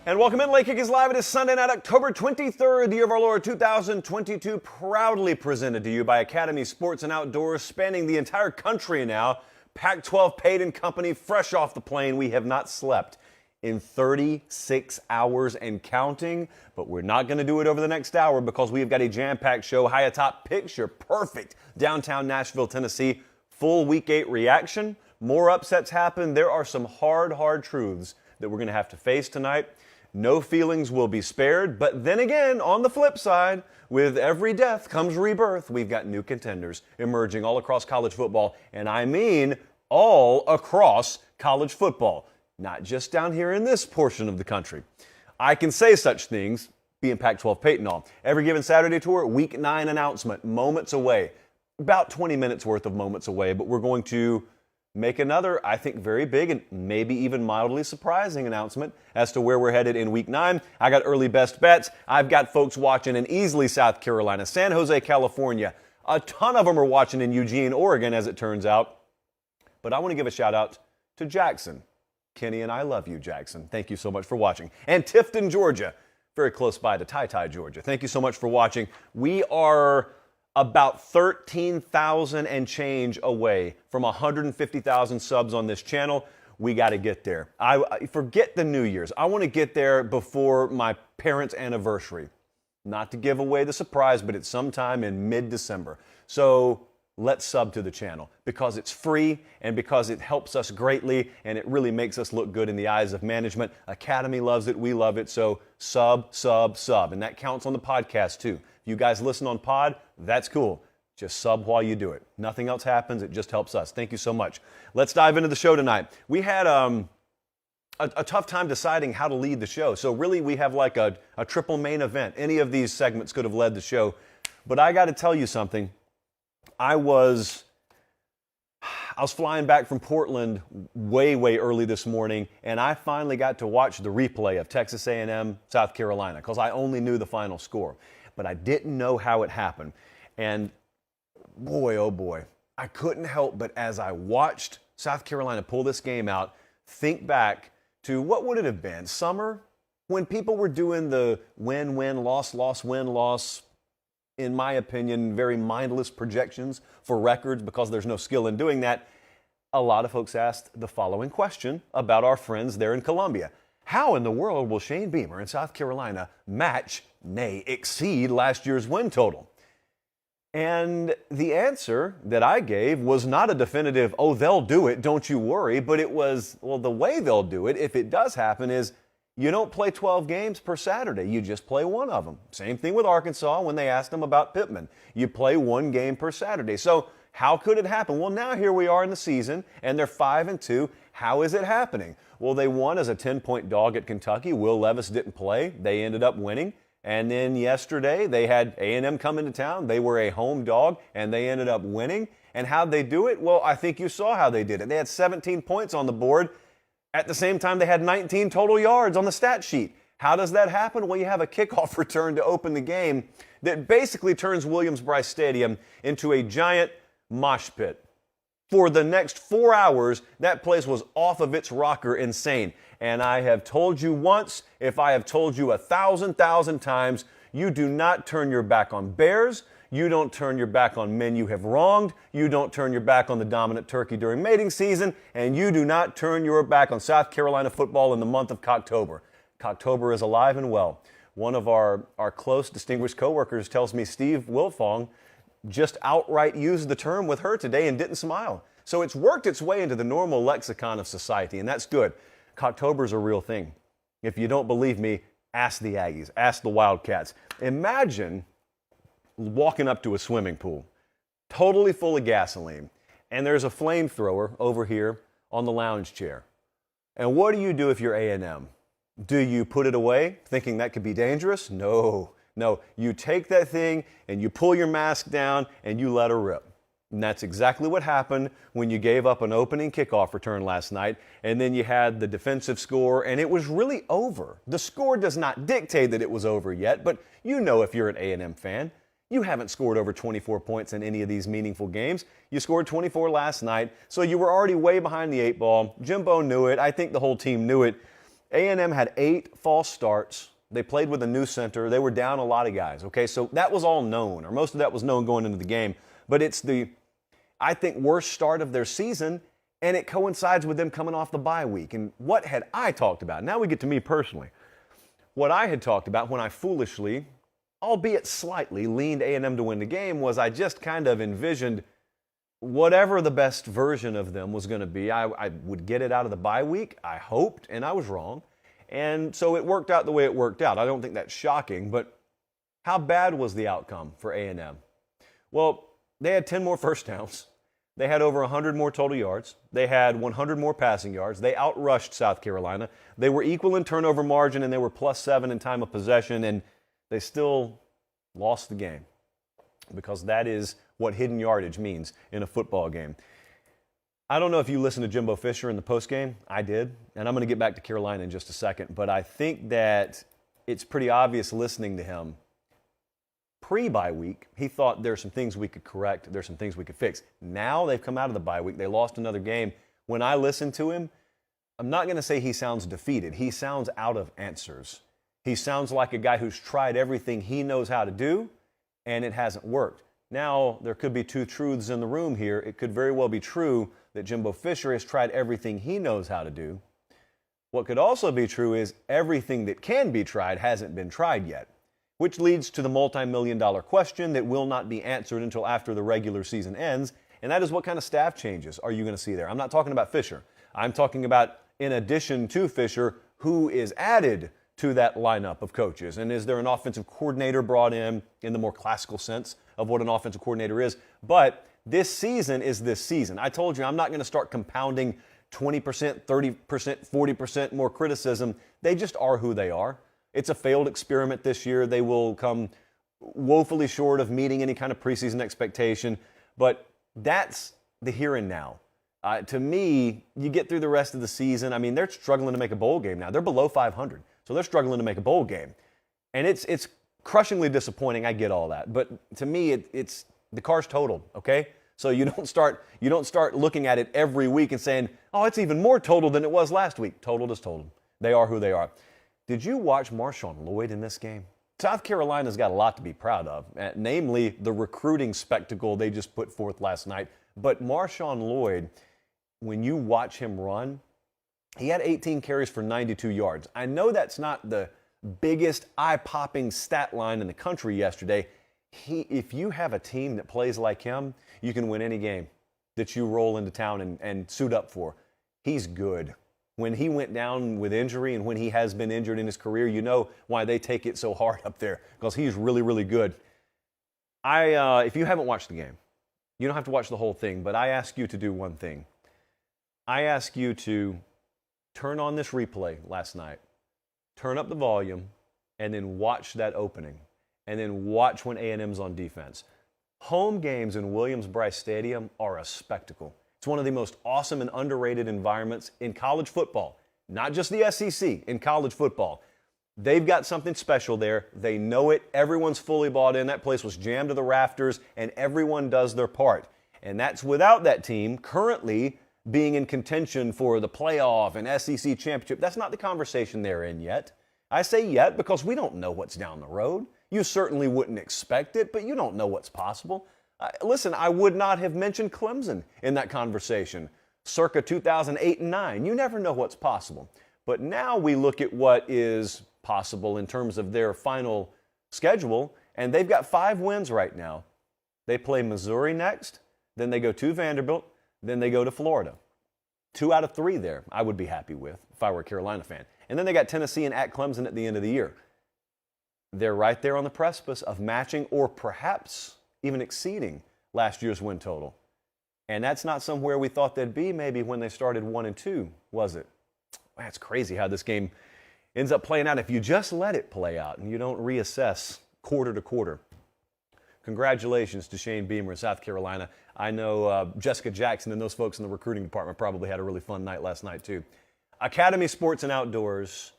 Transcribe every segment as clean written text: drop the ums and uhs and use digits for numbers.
And welcome in. Late Kick is live. It is Sunday night, October 23rd, the year of our Lord 2022, proudly presented to you by Academy Sports and Outdoors, spanning the entire country now. Pac-12 Pate and Company, fresh off the plane. We have not slept in 36 hours and counting, but we're not going to do it over the next hour because we have got a jam-packed show, high atop picture, perfect downtown Nashville, Tennessee, full Week 8 reaction. More upsets happen. There are some hard truths that we're going to have to face tonight. No feelings will be spared, but then again, on the flip side, with every death comes rebirth. We've got new contenders emerging all across college football, and I mean all across college football, not just down here in this portion of the country. I can say such things, being Pac-12 Pate and all. Every given Saturday tour, Week 9 announcement, moments away. About 20 minutes worth of moments away, but we're going to make another, I think, very big and maybe even mildly surprising announcement as to where we're headed in Week 9. I got early best bets. I've got folks watching in Easley, South Carolina, San Jose, California. A ton of them are watching in Eugene, Oregon, as it turns out. But I want to give a shout out to Jackson. Kenny and I love you, Jackson. Thank you so much for watching. And Tifton, Georgia, very close by to Ty, Georgia. Thank you so much for watching. We are about 13,000 and change away from 150,000 subs on this channel. We got to get there. I forget the New Year's. I want to get there before my parents' anniversary. Not to give away the surprise, but it's sometime in mid-December. So let's sub to the channel because it's free and because it helps us greatly and it really makes us look good in the eyes of management. Academy loves it. We love it. So sub. And that counts on the podcast too. You guys listen on pod, that's cool. Just sub while you do it. Nothing else happens. It just helps us. Thank you so much. Let's dive into the show tonight. We had a tough time deciding how to lead the show. So really we have like a triple main event. Any of these segments could have led the show. But I got to tell you something. I was flying back from Portland way early this morning, and I finally got to watch the replay of Texas A&M, South Carolina, because I only knew the final score. But I didn't know how it happened. And boy, oh boy, I couldn't help but as I watched South Carolina pull this game out, think back to what would it have been? Summer? When people were doing the win, loss, win, loss, in my opinion, very mindless projections for records because there's no skill in doing that. A lot of folks asked the following question about our friends there in Columbia. How in the world will Shane Beamer in South Carolina match, nay, exceed last year's win total? And the answer that I gave was not a definitive, oh, they'll do it, don't you worry, but it was, well, the way they'll do it, if it does happen, is you don't play 12 games per Saturday. You just play one of them. Same thing with Arkansas when they asked them about Pittman. You play one game per Saturday. So how could it happen? Well, now here we are in the season, and they're 5-2. How is it happening? Well, they won as a 10-point dog at Kentucky. Will Levis didn't play. They ended up winning. And then yesterday, they had A&M come into town. They were a home dog, and they ended up winning. And how'd they do it? Well, I think you saw how they did it. They had 17 points on the board. At the same time, they had 19 total yards on the stat sheet. How does that happen? Well, you have a kickoff return to open the game that basically turns Williams-Brice Stadium into a giant mosh pit. For the next 4 hours, that place was off of its rocker insane. And I have told you once, if I have told you 1,000 times, you do not turn your back on Bears. You don't turn your back on men you have wronged. You don't turn your back on the dominant turkey during mating season. And you do not turn your back on South Carolina football in the month of October. October is alive and well. One of our close, distinguished coworkers tells me Steve Wilfong just outright used the term with her today and didn't smile. So it's worked its way into the normal lexicon of society, and that's good. October's a real thing. If you don't believe me, ask the Aggies, ask the Wildcats. Imagine walking up to a swimming pool, totally full of gasoline, and there's a flamethrower over here on the lounge chair. And what do you do if you're A&M? Do you put it away thinking that could be dangerous? No. You take that thing and you pull your mask down and you let her rip. And that's exactly what happened when you gave up an opening kickoff return last night, and then you had the defensive score, and it was really over. The score does not dictate that it was over yet, but you know if you're an A&M fan, you haven't scored over 24 points in any of these meaningful games. You scored 24 last night, so you were already way behind the eight ball. Jimbo knew it. I think the whole team knew it. A&M had 8 false starts. They played with a new center. They were down a lot of guys, okay? So that was all known, or most of that was known going into the game. But it's the, I think, worst start of their season, and it coincides with them coming off the bye week. And what had I talked about? Now we get to me personally. What I had talked about when I foolishly, albeit slightly, leaned A&M to win the game was I just kind of envisioned whatever the best version of them was going to be. I would get it out of the bye week, I hoped, and I was wrong. And so it worked out the way it worked out. I don't think that's shocking, but how bad was the outcome for A&M? Well, they had 10 more first downs. They had over 100 more total yards. They had 100 more passing yards. They outrushed South Carolina. They were equal in turnover margin, and they were +7 in time of possession, and they still lost the game because that is what hidden yardage means in a football game. I don't know if you listened to Jimbo Fisher in the postgame. I did, and I'm going to get back to Carolina in just a second, but I think that it's pretty obvious listening to him. Pre-bye week, he thought there's some things we could correct, there's some things we could fix. Now they've come out of the bye week. They lost another game. When I listen to him, I'm not going to say he sounds defeated. He sounds out of answers. He sounds like a guy who's tried everything he knows how to do, and it hasn't worked. Now, there could be two truths in the room here. It could very well be true that Jimbo Fisher has tried everything he knows how to do. What could also be true is everything that can be tried hasn't been tried yet, which leads to the multi-million-dollar question that will not be answered until after the regular season ends, and that is what kind of staff changes are you going to see there? I'm not talking about Fisher. I'm talking about, in addition to Fisher, who is added to that lineup of coaches. And is there an offensive coordinator brought in the more classical sense of what an offensive coordinator is? But this season is this season. I told you I'm not going to start compounding 20%, 30%, 40% more criticism. They just are who they are. It's a failed experiment this year. They will come woefully short of meeting any kind of preseason expectation. But that's the here and now. To me, you get through the rest of the season. I mean, they're struggling to make a bowl game now. They're below 500. So they're struggling to make a bowl game. And it's crushingly disappointing. I get all that. But to me, it's the car's totaled, okay? So you don't start looking at it every week and saying, oh, it's even more total than it was last week. Totaled is totaled. They are who they are. Did you watch Marshawn Lloyd in this game? South Carolina's got a lot to be proud of, namely the recruiting spectacle they just put forth last night. But Marshawn Lloyd, when you watch him run, he had 18 carries for 92 yards. I know that's not the biggest eye-popping stat line in the country yesterday. If you have a team that plays like him, you can win any game that you roll into town and suit up for. He's good. When he went down with injury and when he has been injured in his career, you know why they take it so hard up there, because he's really, really good. If you haven't watched the game, you don't have to watch the whole thing, but I ask you to do one thing. I ask you to turn on this replay last night, turn up the volume, and then watch that opening, and then watch when A&M's on defense. Home games in Williams-Brice Stadium are a spectacle. It's one of the most awesome and underrated environments in college football, not just the SEC, in college football. They've got something special there. They know it. Everyone's fully bought in. That place was jammed to the rafters, and everyone does their part. And that's without that team currently being in contention for the playoff and SEC championship. That's not the conversation they're in yet. I say yet because we don't know what's down the road. You certainly wouldn't expect it, but you don't know what's possible. Listen, I would not have mentioned Clemson in that conversation circa 2008 and 9. You never know what's possible. But now we look at what is possible in terms of their final schedule, and they've got 5 wins right now. They play Missouri next, then they go to Vanderbilt, then they go to Florida. 2 out of 3 there I would be happy with if I were a Carolina fan. And then they got Tennessee and at Clemson at the end of the year. They're right there on the precipice of matching or perhaps even exceeding last year's win total. And that's not somewhere we thought they'd be maybe when they started 1-2, was it? That's crazy how this game ends up playing out if you just let it play out and you don't reassess quarter to quarter. Congratulations to Shane Beamer in South Carolina. I know Jessica Jackson and those folks in the recruiting department probably had a really fun night last night too. Academy Sports and Outdoors,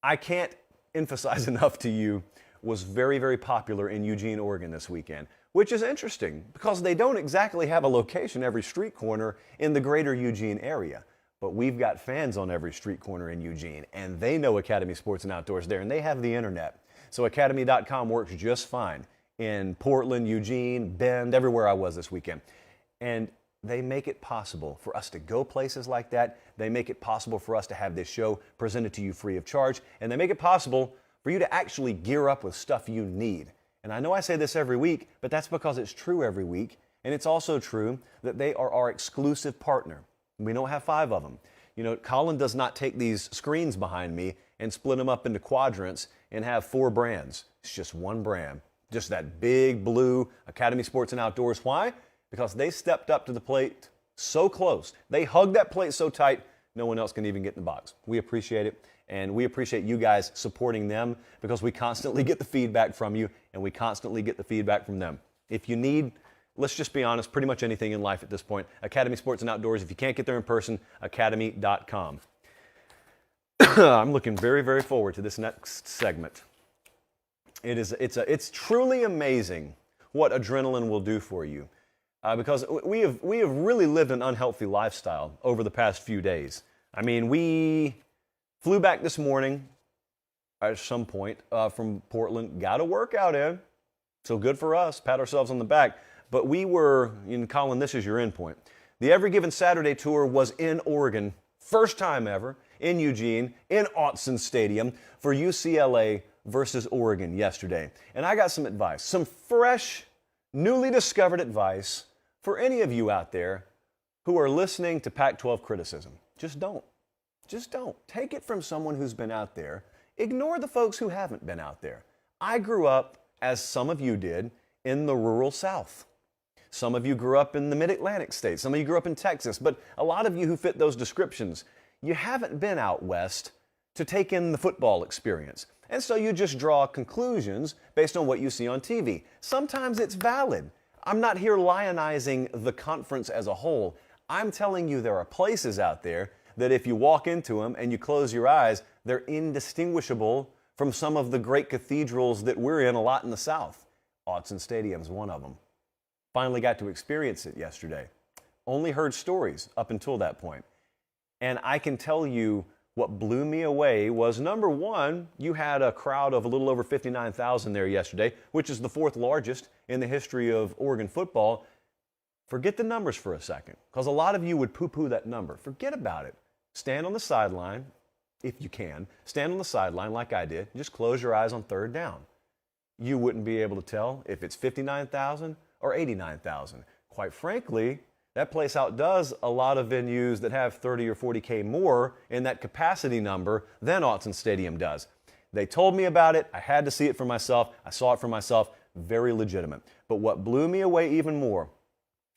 I can't emphasize enough to you, was very, very popular in Eugene, Oregon this weekend, which is interesting because they don't exactly have a location every street corner in the greater Eugene area. but we've got fans on every street corner in Eugene, and they know Academy Sports and Outdoors there, and they have the internet. So academy.com works just fine in Portland, Eugene, Bend, everywhere I was this weekend. And they make it possible for us to go places like that. They make it possible for us to have this show presented to you free of charge. And they make it possible for you to actually gear up with stuff you need. And I know I say this every week, but that's because it's true every week. And it's also true that they are our exclusive partner. We don't have 5 of them. You know, Colin does not take these screens behind me and split them up into quadrants and have 4 brands. It's just one brand. Just that big blue Academy Sports and Outdoors. Why? Because they stepped up to the plate so close. They hugged that plate so tight, no one else can even get in the box. We appreciate it, and we appreciate you guys supporting them because we constantly get the feedback from you, and we constantly get the feedback from them. If you need, let's just be honest, pretty much anything in life at this point, Academy Sports and Outdoors. If you can't get there in person, academy.com. I'm looking very, very forward to this next segment. It's truly amazing what adrenaline will do for you. Because we have really lived an unhealthy lifestyle over the past few days. I mean, we flew back this morning at some point from Portland, got a workout in, so good for us, pat ourselves on the back. But we were, Colin, this is your end point. The Every Given Saturday tour was in Oregon, first time ever, in Eugene, in Autzen Stadium for UCLA versus Oregon yesterday. And I got some advice, some fresh, newly discovered advice for any of you out there who are listening to Pac-12 criticism. Just don't. Just don't. Take it from someone who's been out there. Ignore the folks who haven't been out there. I grew up, as some of you did, in the rural South. Some of you grew up in the mid-Atlantic states. Some of you grew up in Texas. But a lot of you who fit those descriptions, you haven't been out west to take in the football experience. And so you just draw conclusions based on what you see on TV. Sometimes it's valid. I'm not here lionizing the conference as a whole. I'm telling you there are places out there that if you walk into them and you close your eyes, they're indistinguishable from some of the great cathedrals that we're in a lot in the South. Autzen Stadium's one of them. Finally got to experience it yesterday. Only heard stories up until that point. And I can tell you what blew me away was, number one, you had a crowd of a little over 59,000 there yesterday, which is the 4th largest in the history of Oregon football. Forget the numbers for a second, because a lot of you would poo-poo that number. Forget about it. Stand on the sideline, if you can. Stand on the sideline like I did. Just close your eyes on 3rd down. You wouldn't be able to tell if it's 59,000 or 89,000. Quite frankly, that place outdoes a lot of venues that have 30 or 40K more in that capacity number than Autzen Stadium does. They told me about it. I had to see it for myself. I saw it for myself. Very legitimate. But what blew me away even more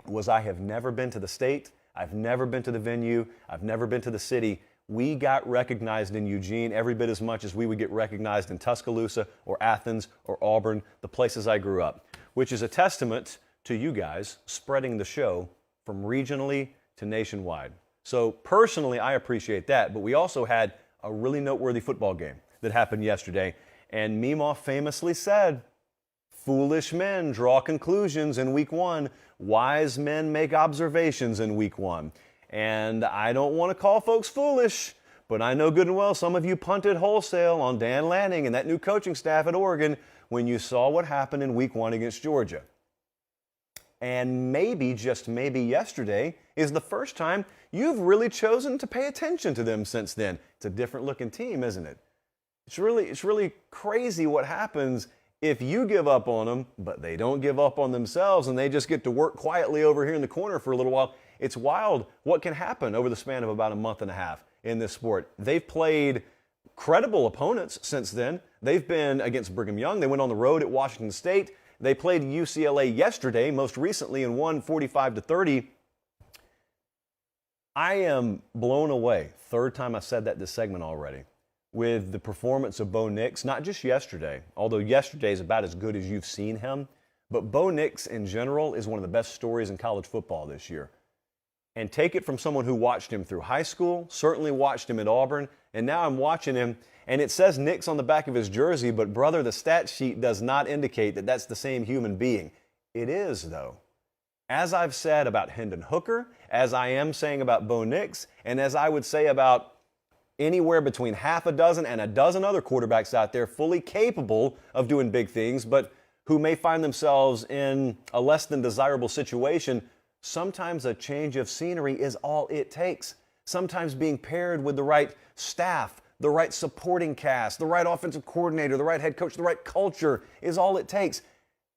was I have never been to the state. I've never been to the venue. I've never been to the city. We got recognized in Eugene every bit as much as we would get recognized in Tuscaloosa or Athens or Auburn, the places I grew up, which is a testament to you guys spreading the show from regionally to nationwide. So personally, I appreciate that, but we also had a really noteworthy football game that happened yesterday, and Meemaw famously said, foolish men draw conclusions in week 1, wise men make observations in week 1. And I don't want to call folks foolish, but I know good and well some of you punted wholesale on Dan Lanning and that new coaching staff at Oregon when you saw what happened in week 1 against Georgia. And maybe, just maybe yesterday, is the first time you've really chosen to pay attention to them since then. It's a different looking team, isn't it? It's really crazy what happens if you give up on them, but they don't give up on themselves and they just get to work quietly over here in the corner for a little while. It's wild what can happen over the span of about a month and a half in this sport. They've played credible opponents since then. They've been against Brigham Young. They went on the road at Washington State. They played UCLA yesterday, most recently, and won 45-30. I am blown away, 3rd time I've said that this segment already, with the performance of Bo Nix, not just yesterday, although yesterday is about as good as you've seen him, but Bo Nix in general is one of the best stories in college football this year. And take it from someone who watched him through high school, certainly watched him at Auburn, and now I'm watching him, and it says Nix on the back of his jersey, but brother, the stat sheet does not indicate that that's the same human being. It is, though. As I've said about Hendon Hooker, as I am saying about Bo Nix, and as I would say about anywhere between half a dozen and a dozen other quarterbacks out there fully capable of doing big things, but who may find themselves in a less than desirable situation, sometimes a change of scenery is all it takes. Sometimes being paired with the right staff, the right supporting cast, the right offensive coordinator, the right head coach, the right culture is all it takes.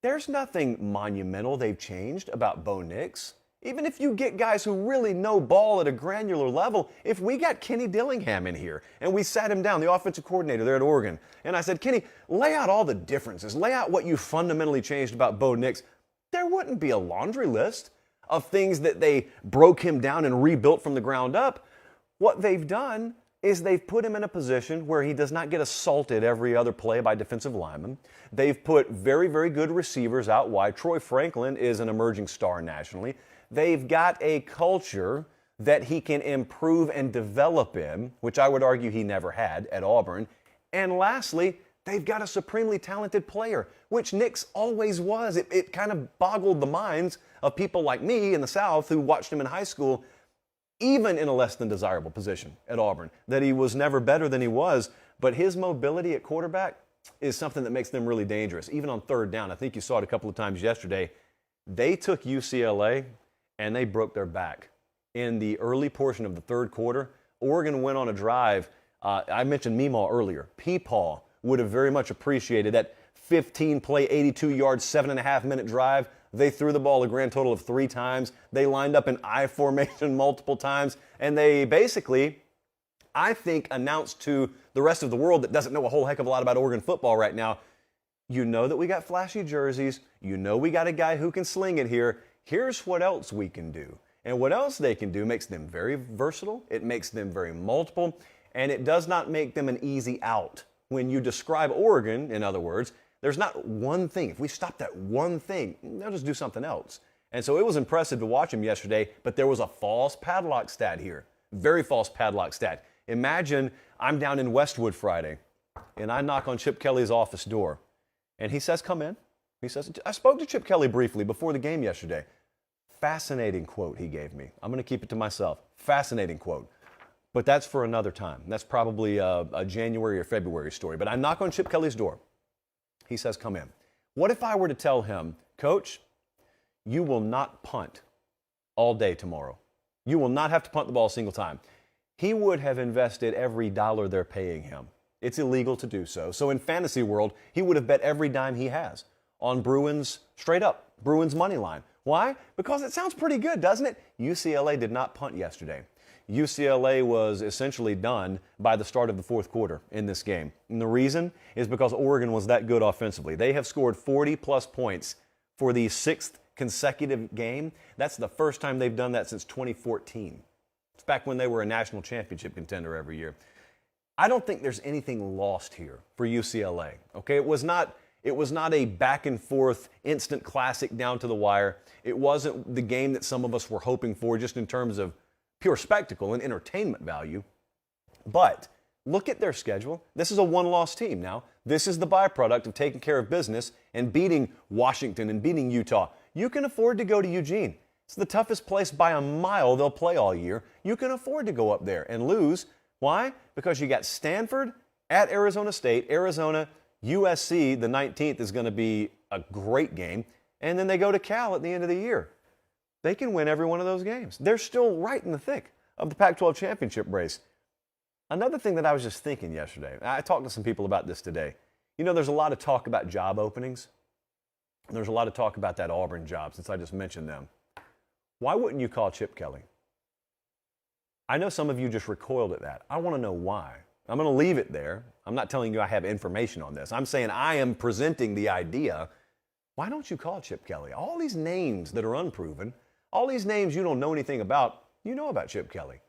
There's nothing monumental they've changed about Bo Nix. Even if you get guys who really know ball at a granular level, if we got Kenny Dillingham in here and we sat him down, the offensive coordinator there at Oregon, and I said, Kenny, lay out all the differences, lay out what you fundamentally changed about Bo Nix, there wouldn't be a laundry list of things that they broke him down and rebuilt from the ground up. What they've done is they've put him in a position where he does not get assaulted every other play by defensive linemen. They've put very, very good receivers out wide. Troy Franklin is an emerging star nationally. They've got a culture that he can improve and develop in, which I would argue he never had at Auburn. And lastly, they've got a supremely talented player, which Nix always was. It kind of boggled the minds of people like me in the South who watched him in high school, even in a less than desirable position at Auburn, that he was never better than he was. But his mobility at quarterback is something that makes them really dangerous. Even on third down, I think you saw it a couple of times yesterday, they took UCLA and they broke their back. In the early portion of the third quarter, Oregon went on a drive. I mentioned Meemaw earlier. Peepaw would have very much appreciated that 15-play, 82-yard, 7.5-minute drive. They threw the ball a grand total of 3 times. They lined up in I formation multiple times. And they basically, I think, announced to the rest of the world that doesn't know a whole heck of a lot about Oregon football right now, you know that we got flashy jerseys. You know we got a guy who can sling it here. Here's what else we can do. And what else they can do makes them very versatile. It makes them very multiple. And it does not make them an easy out. When you describe Oregon, in other words, there's not one thing. If we stop that one thing, they'll just do something else. And so it was impressive to watch him yesterday, but there was a false padlock stat here. Very false padlock stat. Imagine I'm down in Westwood Friday, and I knock on Chip Kelly's office door, and he says, come in. He says, I spoke to Chip Kelly briefly before the game yesterday. Fascinating quote he gave me. I'm going to keep it to myself. Fascinating quote. But that's for another time. That's probably a January or February story. But I knock on Chip Kelly's door. He says, come in. What if I were to tell him, Coach, you will not punt all day tomorrow. You will not have to punt the ball a single time. He would have invested every dollar they're paying him. It's illegal to do so. So in fantasy world, he would have bet every dime he has on Bruins straight up, Bruins money line. Why? Because it sounds pretty good, doesn't it? UCLA did not punt yesterday. UCLA was essentially done by the start of the fourth quarter in this game. And the reason is because Oregon was that good offensively. They have scored 40-plus points for the 6th consecutive game. That's the first time they've done that since 2014. It's back when they were a national championship contender every year. I don't think there's anything lost here for UCLA. Okay, it was not a back and forth instant classic down to the wire. It wasn't the game that some of us were hoping for just in terms of pure spectacle and entertainment value. But look at their schedule. This is a one-loss team now. This is the byproduct of taking care of business and beating Washington and beating Utah. You can afford to go to Eugene. It's the toughest place by a mile they'll play all year. You can afford to go up there and lose. Why? Because you got Stanford at Arizona State. Arizona, USC, the 19th is going to be a great game. And then they go to Cal at the end of the year. They can win every one of those games. They're still right in the thick of the Pac-12 championship race. Another thing that I was just thinking yesterday, I talked to some people about this today. You know, there's a lot of talk about job openings. There's a lot of talk about that Auburn job since I just mentioned them. Why wouldn't you call Chip Kelly? I know some of you just recoiled at that. I want to know why. I'm going to leave it there. I'm not telling you I have information on this. I'm saying I am presenting the idea. Why don't you call Chip Kelly? All these names that are unproven, all these names you don't know anything about, you know about Chip Kelly.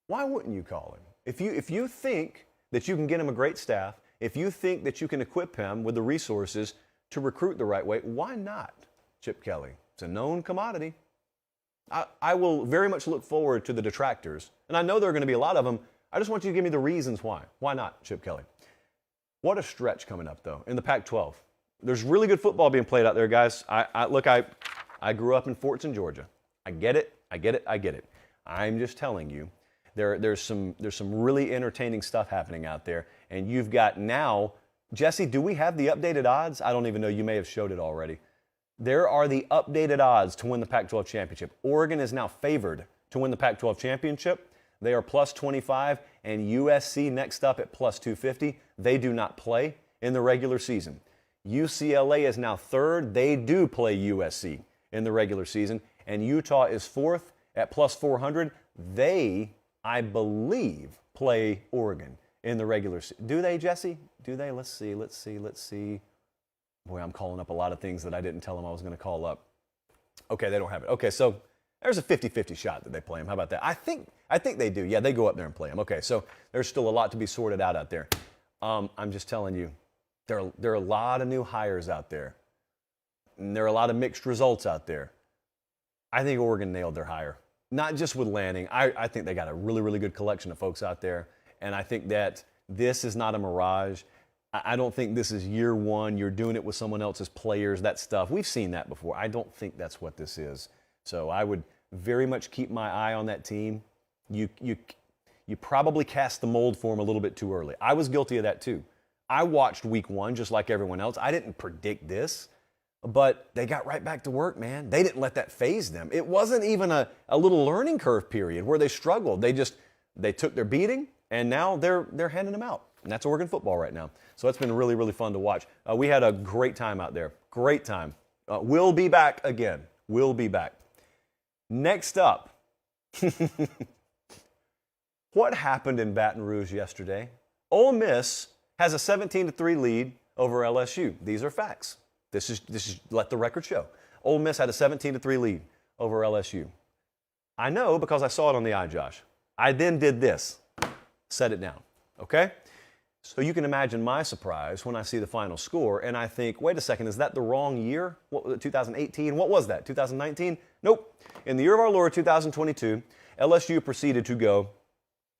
Why wouldn't you call him? If you think that you can get him a great staff, if you think that you can equip him with the resources to recruit the right way, why not Chip Kelly? It's a known commodity. I will very much look forward to the detractors, and I know there are going to be a lot of them. I just want you to give me the reasons why. Why not Chip Kelly? What a stretch coming up, though, in the Pac-12. There's really good football being played out there, guys. I I grew up in Fortson, Georgia. I get it. I'm just telling you, there's some really entertaining stuff happening out there. And you've got now, Jesse, do we have the updated odds? I don't even know. You may have showed it already. There are the updated odds to win the Pac-12 championship. Oregon is now favored to win the Pac-12 championship. They are plus 25, and USC next up at plus 250. They do not play in the regular season. UCLA is now third. They do play USC in the regular season. And Utah is fourth at plus 400. They, I believe, play Oregon in the regular season. Do they, Jesse? Do they? Let's see. Boy, I'm calling up a lot of things that I didn't tell them I was going to call up. Okay, they don't have it. Okay, so there's a 50-50 shot that they play them. How about that? I think they do. Yeah, they go up there and play them. Okay, so there's still a lot to be sorted out there. I'm just telling you, there are a lot of new hires out there. And there are a lot of mixed results out there. I think Oregon nailed their hire. Not just with Lanning. I think they got a really, really good collection of folks out there. And I think that this is not a mirage. I don't think this is year one. You're doing it with someone else's players, that stuff. We've seen that before. I don't think that's what this is. So I would very much keep my eye on that team. You probably cast the mold for them a little bit too early. I was guilty of that too. I watched week one just like everyone else. I didn't predict this, but they got right back to work, man. They didn't let that faze them. It wasn't even a little learning curve period where they struggled. They took their beating, and now they're handing them out. And that's Oregon football right now. So it's been really, really fun to watch. We had a great time out there. Great time. We'll be back again. We'll be back. Next up, what happened in Baton Rouge yesterday? Ole Miss has a 17-3 lead over LSU. These are facts. This is let the record show. Ole Miss had a 17-3 lead over LSU. I know because I saw it on the eye, Josh. I then did this. Set it down. Okay? So you can imagine my surprise when I see the final score and I think, wait a second, is that the wrong year? What was it, 2018? What was that, 2019? Nope. In the year of our Lord, 2022, LSU proceeded to go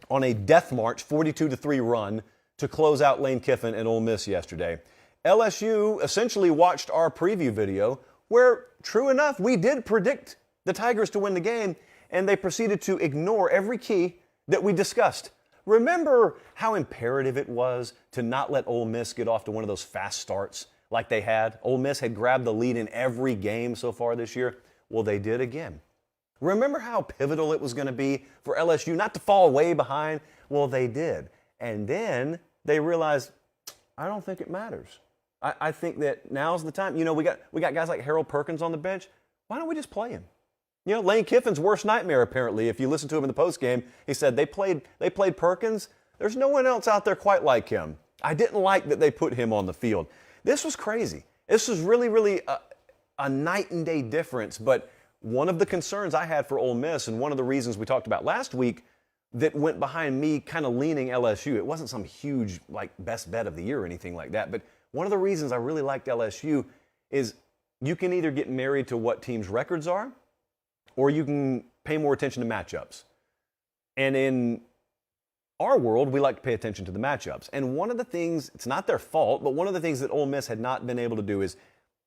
on a death march 42-3 run to close out Lane Kiffin and Ole Miss yesterday. LSU essentially watched our preview video where, true enough, we did predict the Tigers to win the game, and they proceeded to ignore every key that we discussed. Remember how imperative it was to not let Ole Miss get off to one of those fast starts like they had? Ole Miss had grabbed the lead in every game so far this year. Well, they did again. Remember how pivotal it was going to be for LSU not to fall way behind? Well, they did. And then they realized, I don't think it matters. I think that now's the time. You know, we got guys like Harold Perkins on the bench. Why don't we just play him? You know, Lane Kiffin's worst nightmare, apparently, if you listen to him in the postgame, he said they played Perkins. There's no one else out there quite like him. I didn't like that they put him on the field. This was crazy. This was really, really a night and day difference. But one of the concerns I had for Ole Miss, and one of the reasons we talked about last week that went behind me kind of leaning LSU, it wasn't some huge, like, best bet of the year or anything like that. But one of the reasons I really liked LSU is you can either get married to what teams' records are, or you can pay more attention to matchups. And in our world, we like to pay attention to the matchups. And one of the things, it's not their fault, but one of the things that Ole Miss had not been able to do is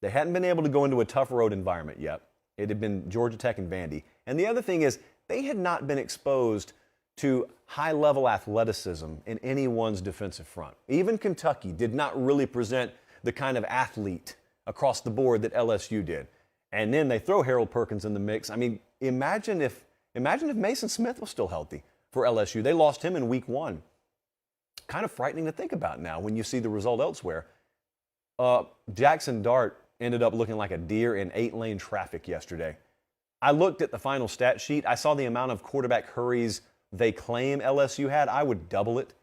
they hadn't been able to go into a tough road environment yet. It had been Georgia Tech and Vandy. And the other thing is they had not been exposed to high-level athleticism in anyone's defensive front. Even Kentucky did not really present the kind of athlete across the board that LSU did. And then they throw Harold Perkins in the mix. I mean, imagine if Mason Smith was still healthy for LSU. They lost him in week one. Kind of frightening to think about now when you see the result elsewhere. Jackson Dart ended up looking like a deer in 8-lane traffic yesterday. I looked at the final stat sheet. I saw the amount of quarterback hurries they claim LSU had. I would double it.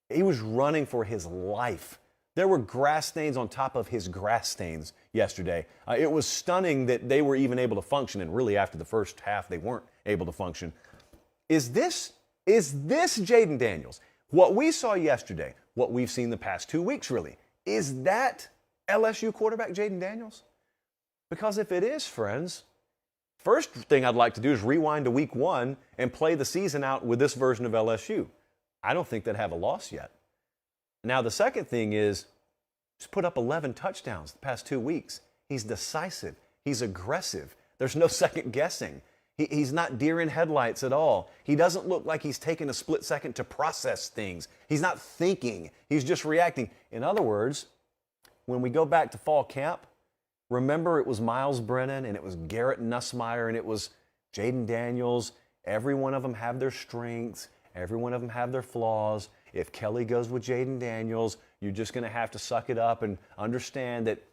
He was running for his life. There were grass stains on top of his grass stains yesterday. It was stunning that they were even able to function, and really after the first half, they weren't able to function. Is this Jaden Daniels? What we saw yesterday, what we've seen the past 2 weeks really, is that LSU quarterback Jaden Daniels? Because if it is, friends, first thing I'd like to do is rewind to week one and play the season out with this version of LSU. I don't think they'd have a loss yet. Now, the second thing is he's put up 11 touchdowns the past 2 weeks. He's decisive. He's aggressive. There's no second guessing. He's not deer in headlights at all. He doesn't look like he's taken a split second to process things. He's not thinking. He's just reacting. In other words, when we go back to fall camp, remember it was Miles Brennan and it was Garrett Nussmeier and it was Jaden Daniels. Every one of them have their strengths. Every one of them have their flaws. If Kelly goes with Jaden Daniels, you're just going to have to suck it up and understand that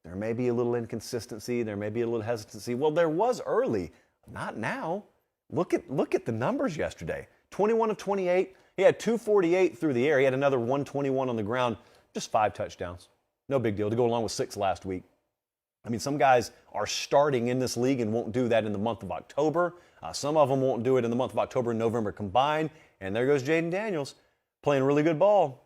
there may be a little inconsistency. There may be a little hesitancy. Well, there was early. Not now. Look at the numbers yesterday. 21 of 28. He had 248 through the air. He had another 121 on the ground. Just 5 touchdowns. No big deal to go along with 6 last week. I mean, some guys are starting in this league and won't do that in the month of October. Some of them won't do it in the month of October and November combined. And there goes Jaden Daniels playing really good ball.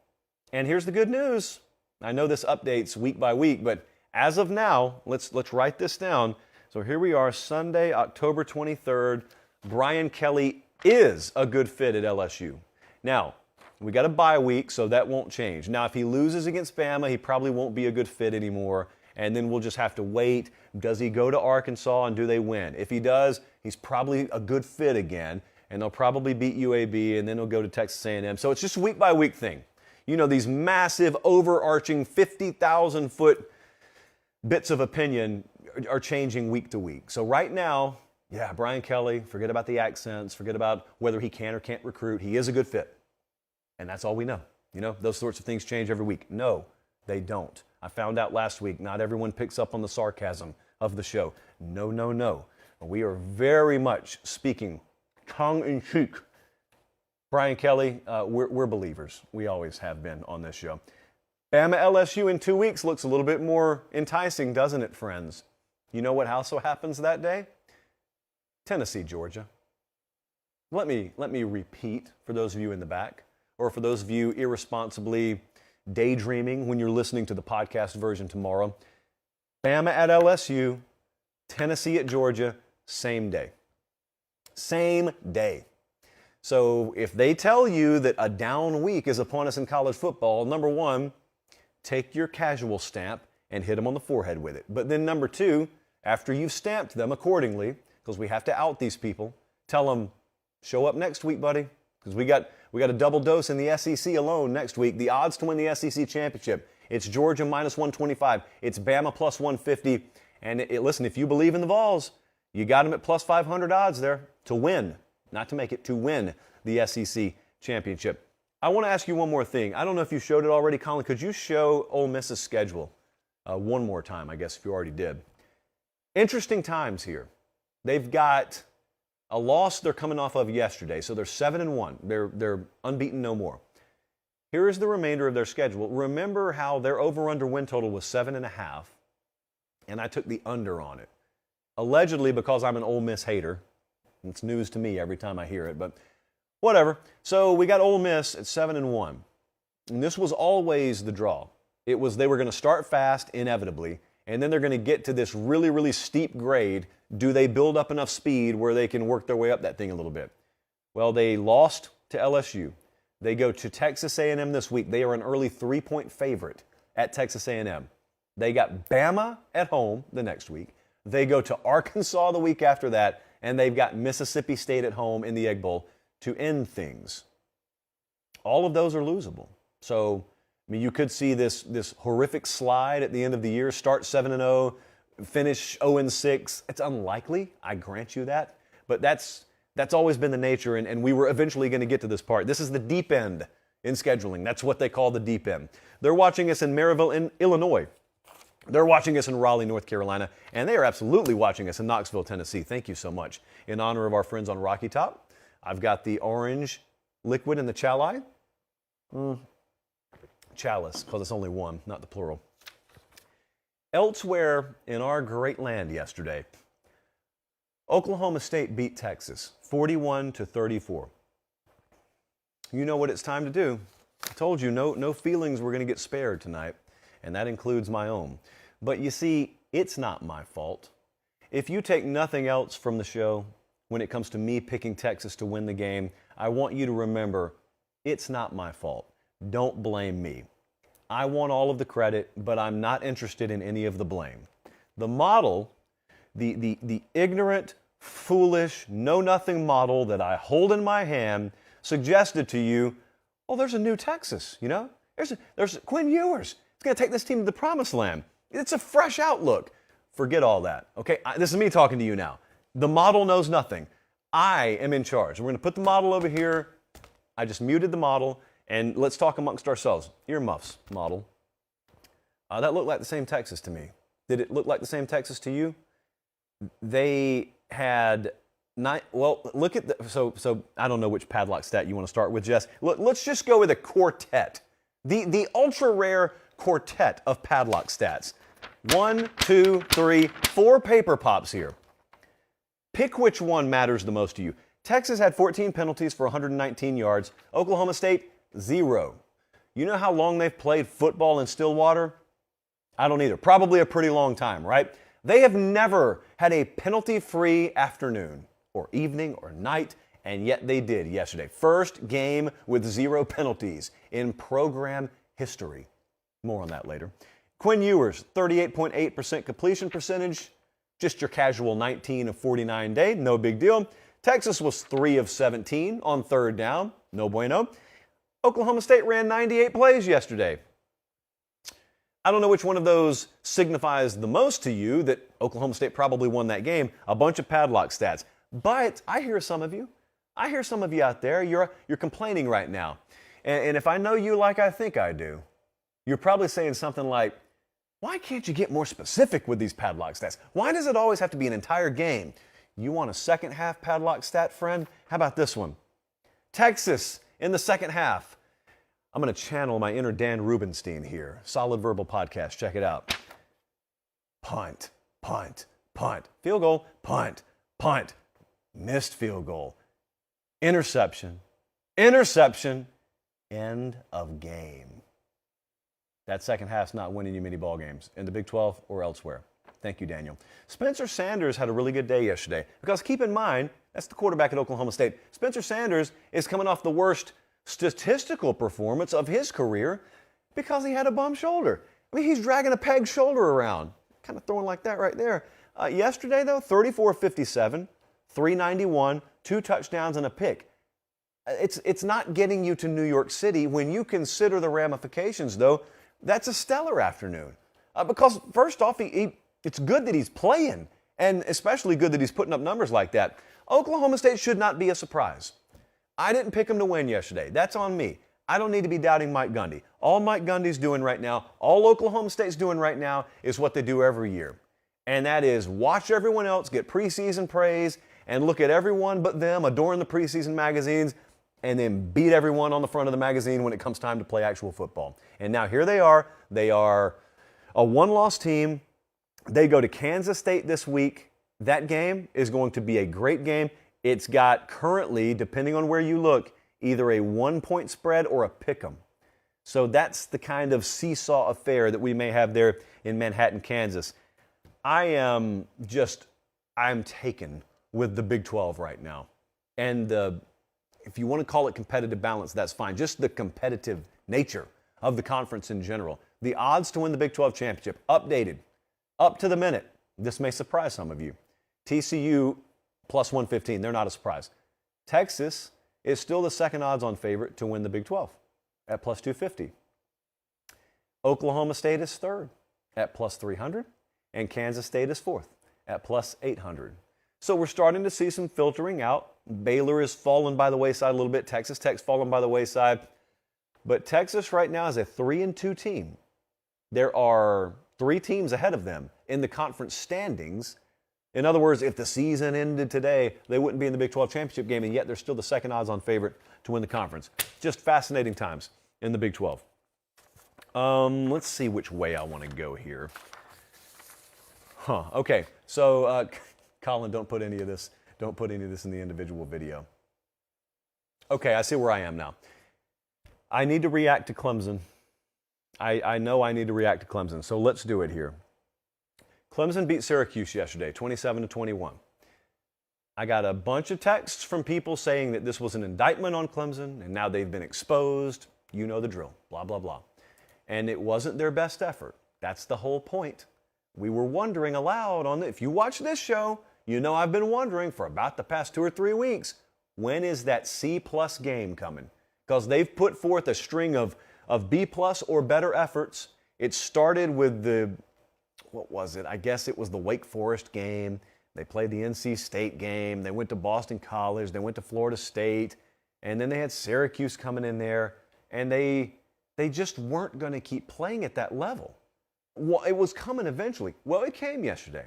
And here's the good news. I know this updates week by week, but as of now, let's write this down. So here we are, Sunday, October 23rd. Brian Kelly is a good fit at LSU. Now, we got a bye week, so that won't change. Now, if he loses against Bama, he probably won't be a good fit anymore. And then we'll just have to wait. Does he go to Arkansas and do they win? If he does, he's probably a good fit again. And they'll probably beat UAB, and then he'll go to Texas A&M. So it's just a week-by-week thing. You know, these massive, overarching, 50,000-foot bits of opinion are changing week to week. So right now, yeah, Brian Kelly, forget about the accents, forget about whether he can or can't recruit. He is a good fit. And that's all we know. You know, those sorts of things change every week. No, they don't. I found out last week, not everyone picks up on the sarcasm of the show. No, no, no. We are very much speaking tongue-in-cheek. Brian Kelly, we're believers. We always have been on this show. Bama LSU in 2 weeks looks a little bit more enticing, doesn't it, friends? You know what also happens that day? Tennessee, Georgia. Let me repeat for those of you in the back, or for those of you irresponsibly daydreaming when you're listening to the podcast version tomorrow. Bama at LSU, Tennessee at Georgia, same day. Same day. So if they tell you that a down week is upon us in college football, number one, take your casual stamp and hit them on the forehead with it. But then number two, after you've stamped them accordingly, because we have to out these people, tell them, show up next week, buddy, because we got a double dose in the SEC alone next week. The odds to win the SEC championship, it's Georgia minus 125. It's Bama plus 150. And listen, if you believe in the Vols, you got them at plus 500 odds there to win, not to make it, to win the SEC championship. I want to ask you one more thing. I don't know if you showed it already, Colin. Could you show Ole Miss's schedule one more time, I guess, if you already did? Interesting times here. They've got a loss they're coming off of yesterday, so they're 7-1. They're unbeaten no more. Here is the remainder of their schedule. Remember how their over-under win total was 7.5, and I took the under on it. Allegedly because I'm an Ole Miss hater. It's news to me every time I hear it, but whatever. So we got Ole Miss at 7-1. And this was always the draw. It was they were going to start fast, inevitably, and then they're going to get to this really, really steep grade. Do they build up enough speed where they can work their way up that thing a little bit? Well, they lost to LSU. They go to Texas A&M this week. They are an early 3-point favorite at Texas A&M. They got Bama at home the next week. They go to Arkansas the week after that, and they've got Mississippi State at home in the Egg Bowl to end things. All of those are losable. So, I mean, you could see this horrific slide at the end of the year, start 7-0, finish 0-6. It's unlikely, I grant you that, but that's always been the nature, and we were eventually going to get to this part. This is the deep end in scheduling. That's what they call the deep end. They're watching us in Maryville, Illinois. They're watching us in Raleigh, North Carolina, and they are absolutely watching us in Knoxville, Tennessee. Thank you so much. In honor of our friends on Rocky Top, I've got the orange liquid in the chalice. Chalice, because it's only one, not the plural. Elsewhere in our great land yesterday, Oklahoma State beat Texas 41-34. You know what it's time to do. I told you no feelings were going to get spared tonight, and that includes my own. But you see, it's not my fault. If you take nothing else from the show when it comes to me picking Texas to win the game, I want you to remember, it's not my fault. Don't blame me. I want all of the credit, but I'm not interested in any of the blame. The model the ignorant, foolish, know-nothing model that I hold in my hand suggested to you, oh, there's a new Texas, you know? There's Quinn Ewers. It's going to take this team to the promised land. It's a fresh outlook. Forget all that, okay? This is me talking to you now. The model knows nothing. I am in charge. We're going to put the model over here. I just muted the model, and let's talk amongst ourselves. Earmuffs, model. That looked like the same Texas to me. Did it look like the same Texas to you? They had look at the, so I don't know which padlock stat you want to start with, Jess. Let's just go with a quartet. The ultra rare quartet of padlock stats. 1, 2, 3, 4 paper pops here. Pick which one matters the most to you. Texas had 14 penalties for 119 yards. Oklahoma State, 0. You know how long they've played football in Stillwater? I don't either. Probably a pretty long time, right? They have never had a penalty-free afternoon or evening or night, and yet they did yesterday. First game with 0 penalties in program history. More on that later. Quinn Ewers, 38.8% completion percentage. Just your casual 19 of 49 day, no big deal. Texas was 3 of 17 on third down, no bueno. Oklahoma State ran 98 plays yesterday. I don't know which one of those signifies the most to you that Oklahoma State probably won that game. A bunch of padlock stats. But I hear some of you. I hear some of you out there. You're complaining right now. And if I know you like I think I do, you're probably saying something like, why can't you get more specific with these padlock stats? Why does it always have to be an entire game? You want a second half padlock stat, friend? How about this one? Texas in the second half. I'm going to channel my inner Dan Rubenstein here. Solid Verbal Podcast. Check it out. Punt, punt, punt. Field goal, punt, punt. Missed field goal. Interception, interception. End of game. That second half's not winning you many ball games in the Big 12 or elsewhere. Thank you, Daniel. Spencer Sanders had a really good day yesterday because keep in mind, that's the quarterback at Oklahoma State. Spencer Sanders is coming off the worst statistical performance of his career because he had a bum shoulder. I mean, he's dragging a peg shoulder around. Kind of throwing like that right there. Yesterday, though, 34-57, 391, 2 touchdowns and a pick. It's not getting you to New York City. When you consider the ramifications, though, that's a stellar afternoon. Because, first off, it's good that he's playing, and especially good that he's putting up numbers like that. Oklahoma State should not be a surprise. I didn't pick him to win yesterday. That's on me. I don't need to be doubting Mike Gundy. All Mike Gundy's doing right now, all Oklahoma State's doing right now is what they do every year. And that is watch everyone else get preseason praise and look at everyone but them adorn the preseason magazines and then beat everyone on the front of the magazine when it comes time to play actual football. And now here they are. They are a one-loss team. They go to Kansas State this week. That game is going to be a great game. It's got currently, depending on where you look, either a 1-point spread or a pick'em. So that's the kind of seesaw affair that we may have there in Manhattan, Kansas. I'm taken with the Big 12 right now. And if you want to call it competitive balance, that's fine. Just the competitive nature of the conference in general. The odds to win the Big 12 championship, updated, up to the minute. This may surprise some of you. TCU plus 115, they're not a surprise. Texas is still the second odds-on favorite to win the Big 12 at plus 250. Oklahoma State is third at plus 300, and Kansas State is fourth at plus 800. So we're starting to see some filtering out. Baylor is fallen by the wayside a little bit. Texas Tech's fallen by the wayside. But Texas right now is a 3-2 team. There are 3 teams ahead of them in the conference standings. In other words, if the season ended today, they wouldn't be in the Big 12 championship game, and yet they're still the second odds-on favorite to win the conference. Just fascinating times in the Big 12. Let's see which way I want to go here. Okay, so Colin, don't put any of this in the individual video. Okay, I see where I am now. I need to react to Clemson. I know I need to react to Clemson, so let's do it here. Clemson beat Syracuse yesterday, 27-21. I got a bunch of texts from people saying that this was an indictment on Clemson, and now they've been exposed. You know the drill, blah, blah, blah. And it wasn't their best effort. That's the whole point. we were wondering aloud if you watch this show, you know I've been wondering for about the past 2 or 3 weeks, when is that C-plus game coming? Because they've put forth a string of B-plus or better efforts. It started with what was it? I guess it was the Wake Forest game. They played the NC State game. They went to Boston College. They went to Florida State. And then they had Syracuse coming in there. And they just weren't going to keep playing at that level. Well, it was coming eventually. Well, it came yesterday.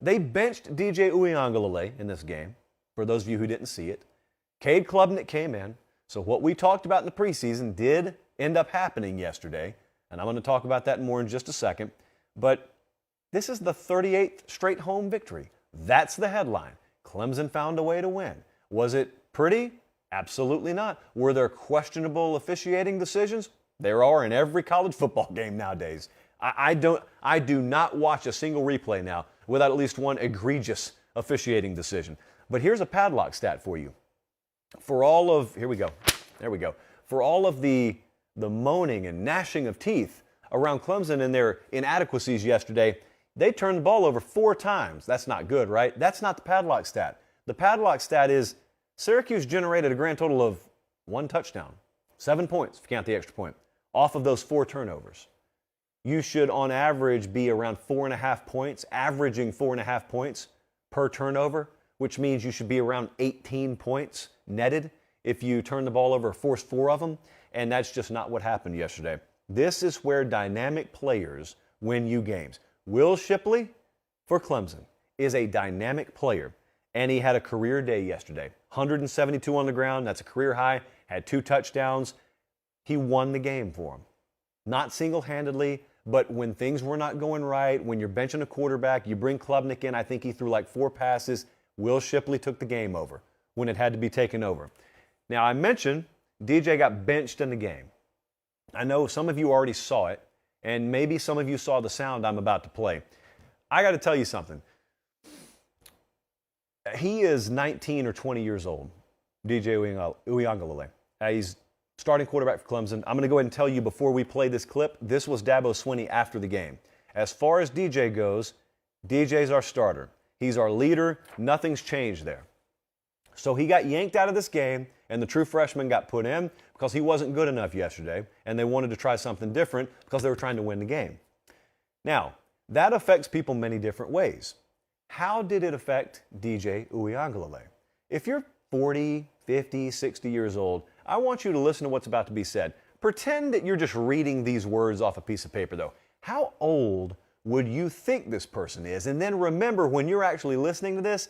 They benched DJ Uiagalelei in this game, for those of you who didn't see it. Cade Klubnik came in. So what we talked about in the preseason did end up happening yesterday. And I'm going to talk about that more in just a second. But this is the 38th straight home victory. That's the headline. Clemson found a way to win. Was it pretty? Absolutely not. Were there questionable officiating decisions? There are in every college football game nowadays. I do not watch a single replay now without at least one egregious officiating decision. But here's a padlock stat for you. For all of, here we go. There we go. For all of the moaning and gnashing of teeth around Clemson and their inadequacies yesterday, they turned the ball over 4 times. That's not good, right? That's not the padlock stat. The padlock stat is Syracuse generated a grand total of 1 touchdown, 7 points, if you count the extra point, off of those 4 turnovers. You should, on average, be around 4.5 points, averaging 4.5 points per turnover, which means you should be around 18 points netted if you turn the ball over or force 4 of them, and that's just not what happened yesterday. This is where dynamic players win you games. Will Shipley, for Clemson, is a dynamic player, and he had a career day yesterday. 172 on the ground, that's a career high, had 2 touchdowns. He won the game for him. Not single-handedly, but when things were not going right, when you're benching a quarterback, you bring Klubnik in, I think he threw like 4 passes. Will Shipley took the game over when it had to be taken over. Now, I mentioned DJ got benched in the game. I know some of you already saw it, and maybe some of you saw the sound I'm about to play. I got to tell you something. He is 19 or 20 years old, DJ Uiagalelei. He's starting quarterback for Clemson. I'm going to go ahead and tell you before we play this clip, this was Dabo Swinney after the game. As far as DJ goes, DJ's our starter. He's our leader. Nothing's changed there. So he got yanked out of this game, and the true freshman got put in because he wasn't good enough yesterday, and they wanted to try something different because they were trying to win the game. Now, that affects people many different ways. How did it affect DJ Uiagalelei? If you're 40, 50, 60 years old, I want you to listen to what's about to be said. Pretend that you're just reading these words off a piece of paper, though. How old would you think this person is? And then remember, when you're actually listening to this,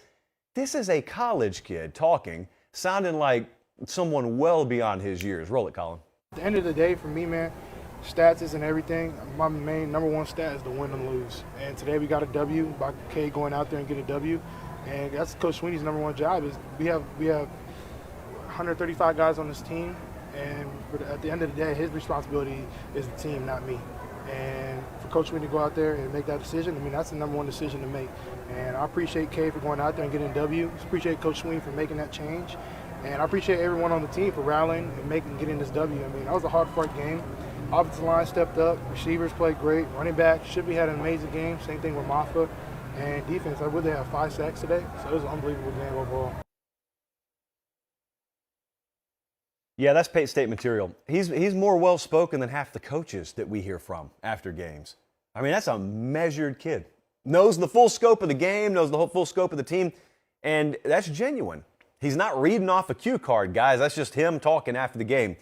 this is a college kid talking, sounding like someone well beyond his years. Roll it, Colin. At the end of the day, for me, man, stats isn't everything. My main number 1 stat is to win and lose. And today we got a W by Cade going out there and get a W. And that's Coach Swinney's number 1 job. Is we have 135 guys on this team, and at the end of the day, his responsibility is the team, not me. And for Coach Swinney to go out there and make that decision, I mean, that's the number 1 decision to make. And I appreciate Cade for going out there and getting a W. I appreciate Coach Swinney for making that change. And I appreciate everyone on the team for rallying and getting this W. I mean, that was a hard-fought game. Offensive line stepped up. Receivers played great. Running back, Shipley had an amazing game. Same thing with Maffa. And defense, I would they have 5 sacks today. So it was an unbelievable game overall. Yeah, that's Pate State material. He's more well-spoken than half the coaches that we hear from after games. I mean, that's a measured kid. Knows the full scope of the game, knows the whole full scope of the team, and that's genuine. He's not reading off a cue card, guys. That's just him talking after the game.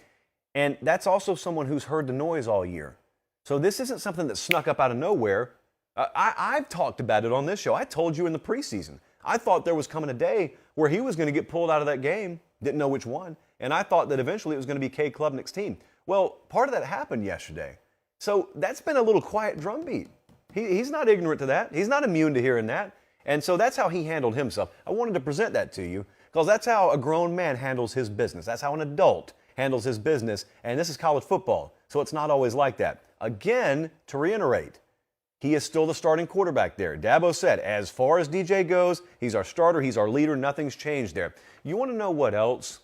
And that's also someone who's heard the noise all year. So this isn't something that snuck up out of nowhere. I've talked about it on this show. I told you in the preseason. I thought there was coming a day where he was going to get pulled out of that game. Didn't know which one. And I thought that eventually it was going to be Cade Klubnik's team. Well, part of that happened yesterday. So that's been a little quiet drumbeat. He's not ignorant to that. He's not immune to hearing that. And so that's how he handled himself. I wanted to present that to you because that's how a grown man handles his business. That's how an adult handles his business. And this is college football, so it's not always like that. Again, to reiterate, he is still the starting quarterback there. Dabo said, as far as DJ goes, he's our starter, he's our leader, nothing's changed there. You want to know what else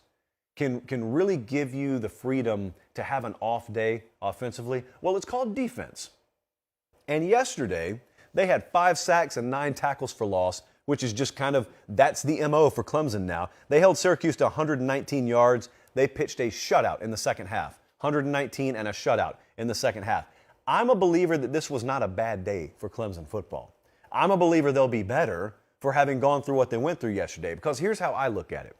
can really give you the freedom to have an off day offensively? Well, it's called defense. And yesterday, They had 5 sacks and 9 tackles for loss, which is just that's the MO for Clemson now. They held Syracuse to 119 yards. They pitched a shutout in the second half. 119 and a shutout in the second half. I'm a believer that this was not a bad day for Clemson football. I'm a believer they'll be better for having gone through what they went through yesterday, because here's how I look at it.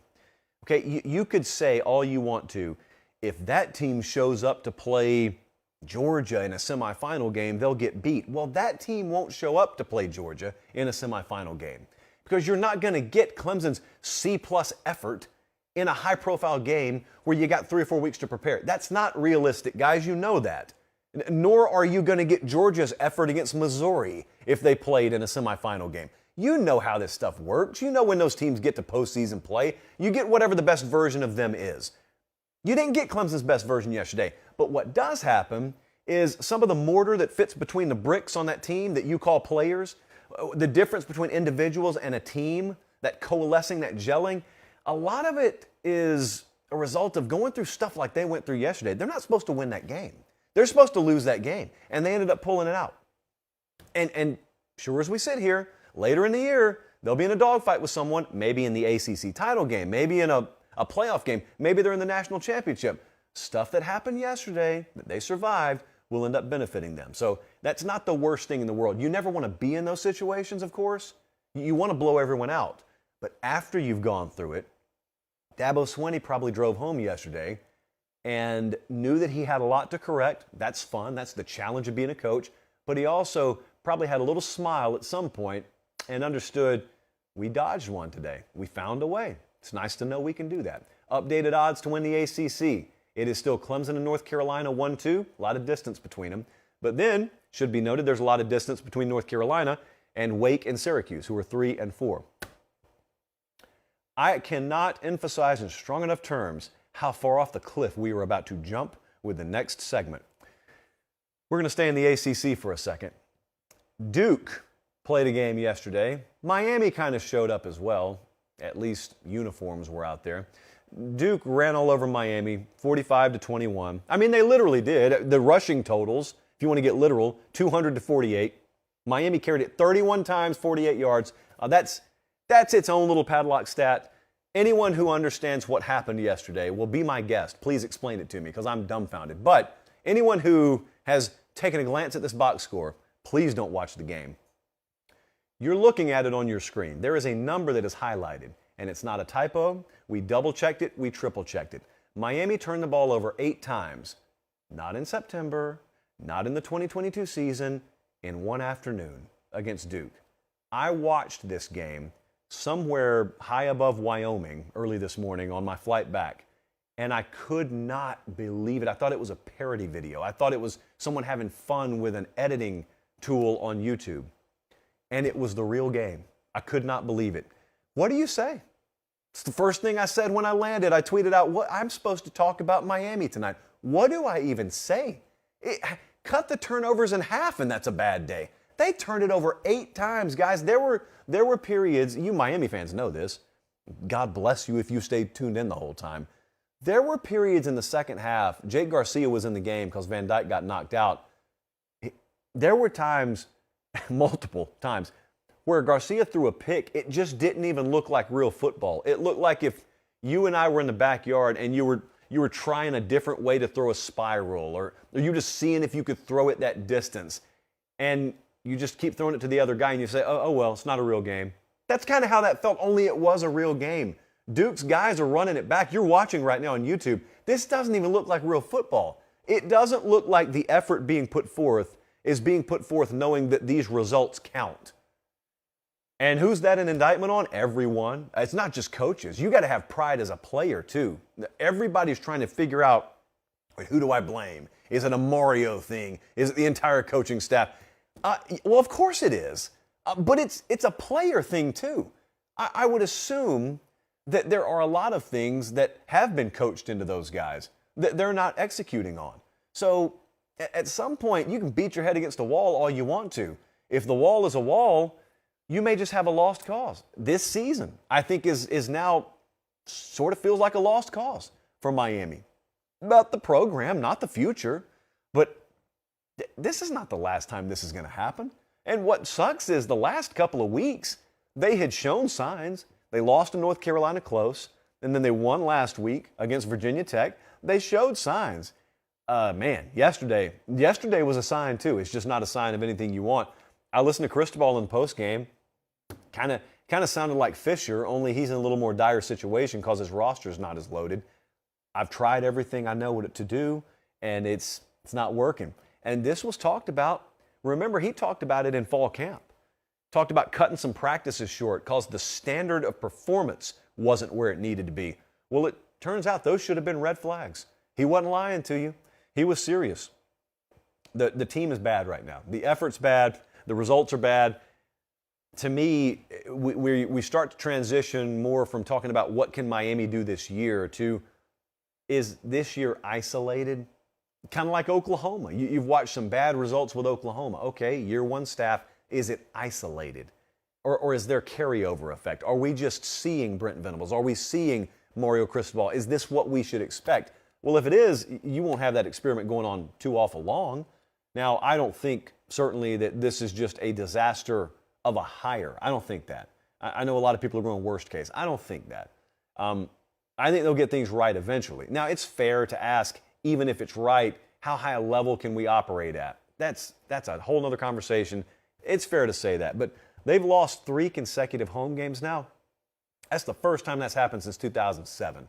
Okay, you could say all you want to. If that team shows up to play Georgia in a semifinal game, they'll get beat. Well, that team won't show up to play Georgia in a semifinal game, because you're not going to get Clemson's C-plus effort in a high-profile game where you got 3 or 4 weeks to prepare. That's not realistic, guys. You know that. Nor are you going to get Georgia's effort against Missouri if they played in a semifinal game. You know how this stuff works. You know when those teams get to postseason play, you get whatever the best version of them is. You didn't get Clemson's best version yesterday. But what does happen is some of the mortar that fits between the bricks on that team that you call players, the difference between individuals and a team, that coalescing, that gelling, a lot of it is a result of going through stuff like they went through yesterday. They're not supposed to win that game. They're supposed to lose that game, and they ended up pulling it out. And sure as we sit here, later in the year, they'll be in a dogfight with someone, maybe in the ACC title game, maybe in a playoff game, maybe they're in the national championship. Stuff that happened yesterday that they survived will end up benefiting them. So that's not the worst thing in the world. You never want to be in those situations, of course. You want to blow everyone out. But after you've gone through it, Dabo Swinney probably drove home yesterday and knew that he had a lot to correct. That's fun. That's the challenge of being a coach. But he also probably had a little smile at some point and understood, we dodged one today. We found a way. It's nice to know we can do that. Updated odds to win the ACC. It is still Clemson and North Carolina 1-2. A lot of distance between them. But then, should be noted, there's a lot of distance between North Carolina and Wake and Syracuse, who are 3 and 4. I cannot emphasize in strong enough terms how far off the cliff we are about to jump with the next segment. We're going to stay in the ACC for a second. Duke played a game yesterday. Miami kind of showed up as well. At least uniforms were out there. Duke ran all over Miami, 45-21. I mean, they literally did. The rushing totals, if you want to get literal, 200-48. Miami carried it 31 times, 48 yards. That's its own little padlock stat. Anyone who understands what happened yesterday will be my guest. Please explain it to me, because I'm dumbfounded. But anyone who has taken a glance at this box score, please don't watch the game. You're looking at it on your screen. There is a number that is highlighted, and it's not a typo. We double-checked it. We triple-checked it. Miami turned the ball over 8 times. Not in September, not in the 2022 season, in one afternoon against Duke. I watched this game somewhere high above Wyoming early this morning on my flight back, and I could not believe it. I thought it was a parody video. I thought it was someone having fun with an editing tool on YouTube. And it was the real game. I could not believe it. What do you say? It's the first thing I said when I landed. I tweeted out, I'm supposed to talk about Miami tonight. What do I even say? Cut the turnovers in half, and that's a bad day. They turned it over 8 times, guys. There were periods, you Miami fans know this. God bless you if you stayed tuned in the whole time. There were periods in the second half. Jake Garcia was in the game because Van Dyke got knocked out. There were times, multiple times, where Garcia threw a pick. It just didn't even look like real football. It looked like if you and I were in the backyard and you were trying a different way to throw a spiral, or you just seeing if you could throw it that distance, and you just keep throwing it to the other guy and you say, oh well, it's not a real game. That's kind of how that felt, only it was a real game. Duke's guys are running it back. You're watching right now on YouTube. This doesn't even look like real football. It doesn't look like the effort being put forth is being put forth knowing that these results count. And who's that an indictment on? Everyone. It's not just coaches. You got to have pride as a player too. Everybody's trying to figure out, who do I blame? Is it a Mario thing? Is it the entire coaching staff? Well, of course it is. But it's a player thing too. I would assume that there are a lot of things that have been coached into those guys that they're not executing on. So at some point, you can beat your head against a wall all you want to. If the wall is a wall, you may just have a lost cause. This season, I think, is now sort of feels like a lost cause for Miami. About the program, not the future. But this is not the last time this is going to happen. And what sucks is the last couple of weeks, they had shown signs. They lost to North Carolina close, and then they won last week against Virginia Tech. They showed signs. Yesterday was a sign too. It's just not a sign of anything you want. I listened to Cristobal in the postgame. Kind of sounded like Fisher, only he's in a little more dire situation because his roster's not as loaded. I've tried everything I know what to do, and it's not working. And this was talked about. Remember, he talked about it in fall camp. Talked about cutting some practices short because the standard of performance wasn't where it needed to be. Well, it turns out those should have been red flags. He wasn't lying to you. He was serious. The team is bad right now. The effort's bad. The results are bad. To me, we start to transition more from talking about what can Miami do this year to is this year isolated? Kind of like Oklahoma. You've watched some bad results with Oklahoma. Okay, year one staff, is it isolated? Or is there carryover effect? Are we just seeing Brent Venables? Are we seeing Mario Cristobal? Is this what we should expect? Well, if it is, you won't have that experiment going on too awful long. Now, I don't think certainly that this is just a disaster of a hire. I don't think that. I know a lot of people are going worst case. I don't think that. I think they'll get things right eventually. Now, it's fair to ask, even if it's right, how high a level can we operate at? That's a whole other conversation. It's fair to say that. But they've lost 3 consecutive home games now. That's the first time that's happened since 2007.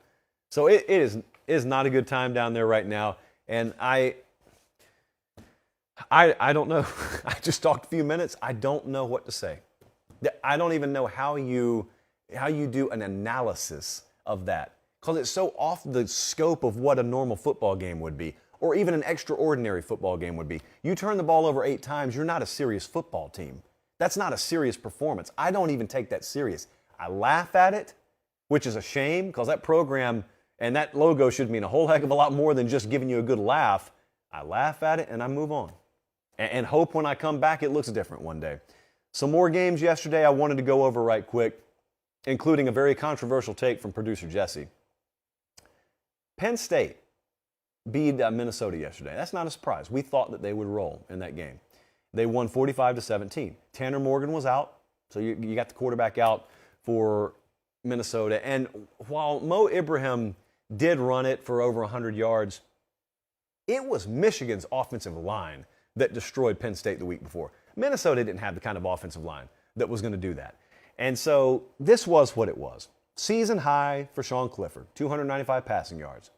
So it is not a good time down there right now. And I don't know. I just talked a few minutes. I don't know what to say. I don't even know how you do an analysis of that, because it's so off the scope of what a normal football game would be, or even an extraordinary football game would be. You turn the ball over 8 times, you're not a serious football team. That's not a serious performance. I don't even take that serious. I laugh at it, which is a shame, because that program and that logo should mean a whole heck of a lot more than just giving you a good laugh. I laugh at it and I move on. And hope when I come back it looks different one day. Some more games yesterday I wanted to go over right quick, including a very controversial take from producer Jesse. Penn State beat Minnesota yesterday. That's not a surprise. We thought that they would roll in that game. They won 45-17. Tanner Morgan was out, so you got the quarterback out for Minnesota. And while Mo Ibrahim did run it for over 100 yards, it was Michigan's offensive line that destroyed Penn State the week before. Minnesota didn't have the kind of offensive line that was going to do that. And so this was what it was. Season high for Sean Clifford, 295 passing yards.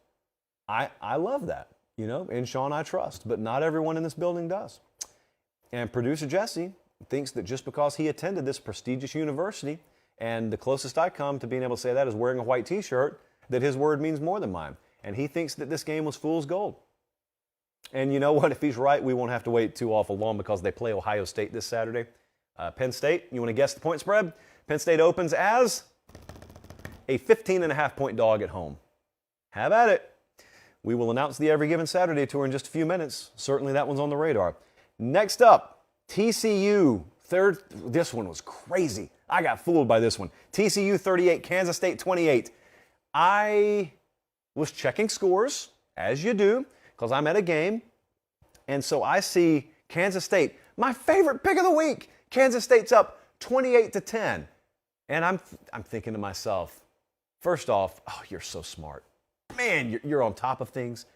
I love that, in Sean I trust, but not everyone in this building does. And producer Jesse thinks that just because he attended this prestigious university, and the closest I come to being able to say that is wearing a white t-shirt, that his word means more than mine. And he thinks that this game was fool's gold. And you know what? If he's right, we won't have to wait too awful long because they play Ohio State this Saturday. Penn State, you want to guess the point spread? Penn State opens as a 15.5-point dog at home. Have at it. We will announce the Every Given Saturday tour in just a few minutes. Certainly that one's on the radar. Next up, TCU. This one was crazy. I got fooled by this one. TCU 38, Kansas State 28. I was checking scores, as you do, because I'm at a game. And so I see Kansas State, my favorite pick of the week. Kansas State's up 28-10. And I'm thinking to myself, first off, oh, you're so smart. Man, you're on top of things.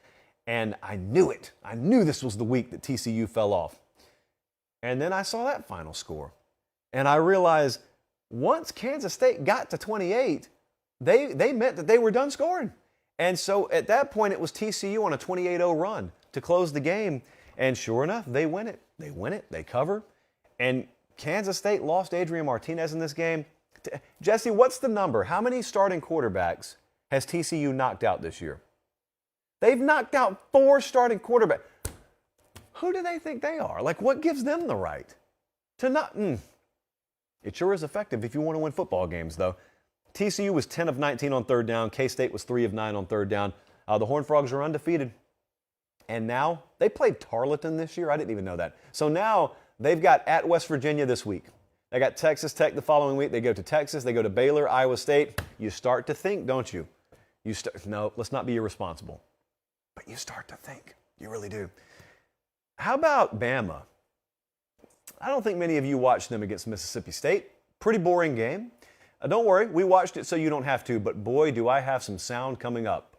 And I knew it. I knew this was the week that TCU fell off. And then I saw that final score. And I realized once Kansas State got to 28, they meant that they were done scoring. And so at that point, it was TCU on a 28-0 run to close the game. And sure enough, they win it. They win it. They cover. And Kansas State lost Adrian Martinez in this game. Jesse, what's the number? How many starting quarterbacks has TCU knocked out this year? They've knocked out 4 starting quarterbacks. Who do they think they are? Like, what gives them the right to not? It sure is effective if you want to win football games, though. TCU was 10 of 19 on third down. K-State was 3 of 9 on third down. The Horned Frogs are undefeated. And now, they played Tarleton this year. I didn't even know that. So now, they've got at West Virginia this week. They got Texas Tech the following week. They go to Texas. They go to Baylor, Iowa State. You start to think, don't you? No, let's not be irresponsible. But you start to think. You really do. How about Bama? I don't think many of you watched them against Mississippi State. Pretty boring game. Don't worry, we watched it so you don't have to, but boy, do I have some sound coming up.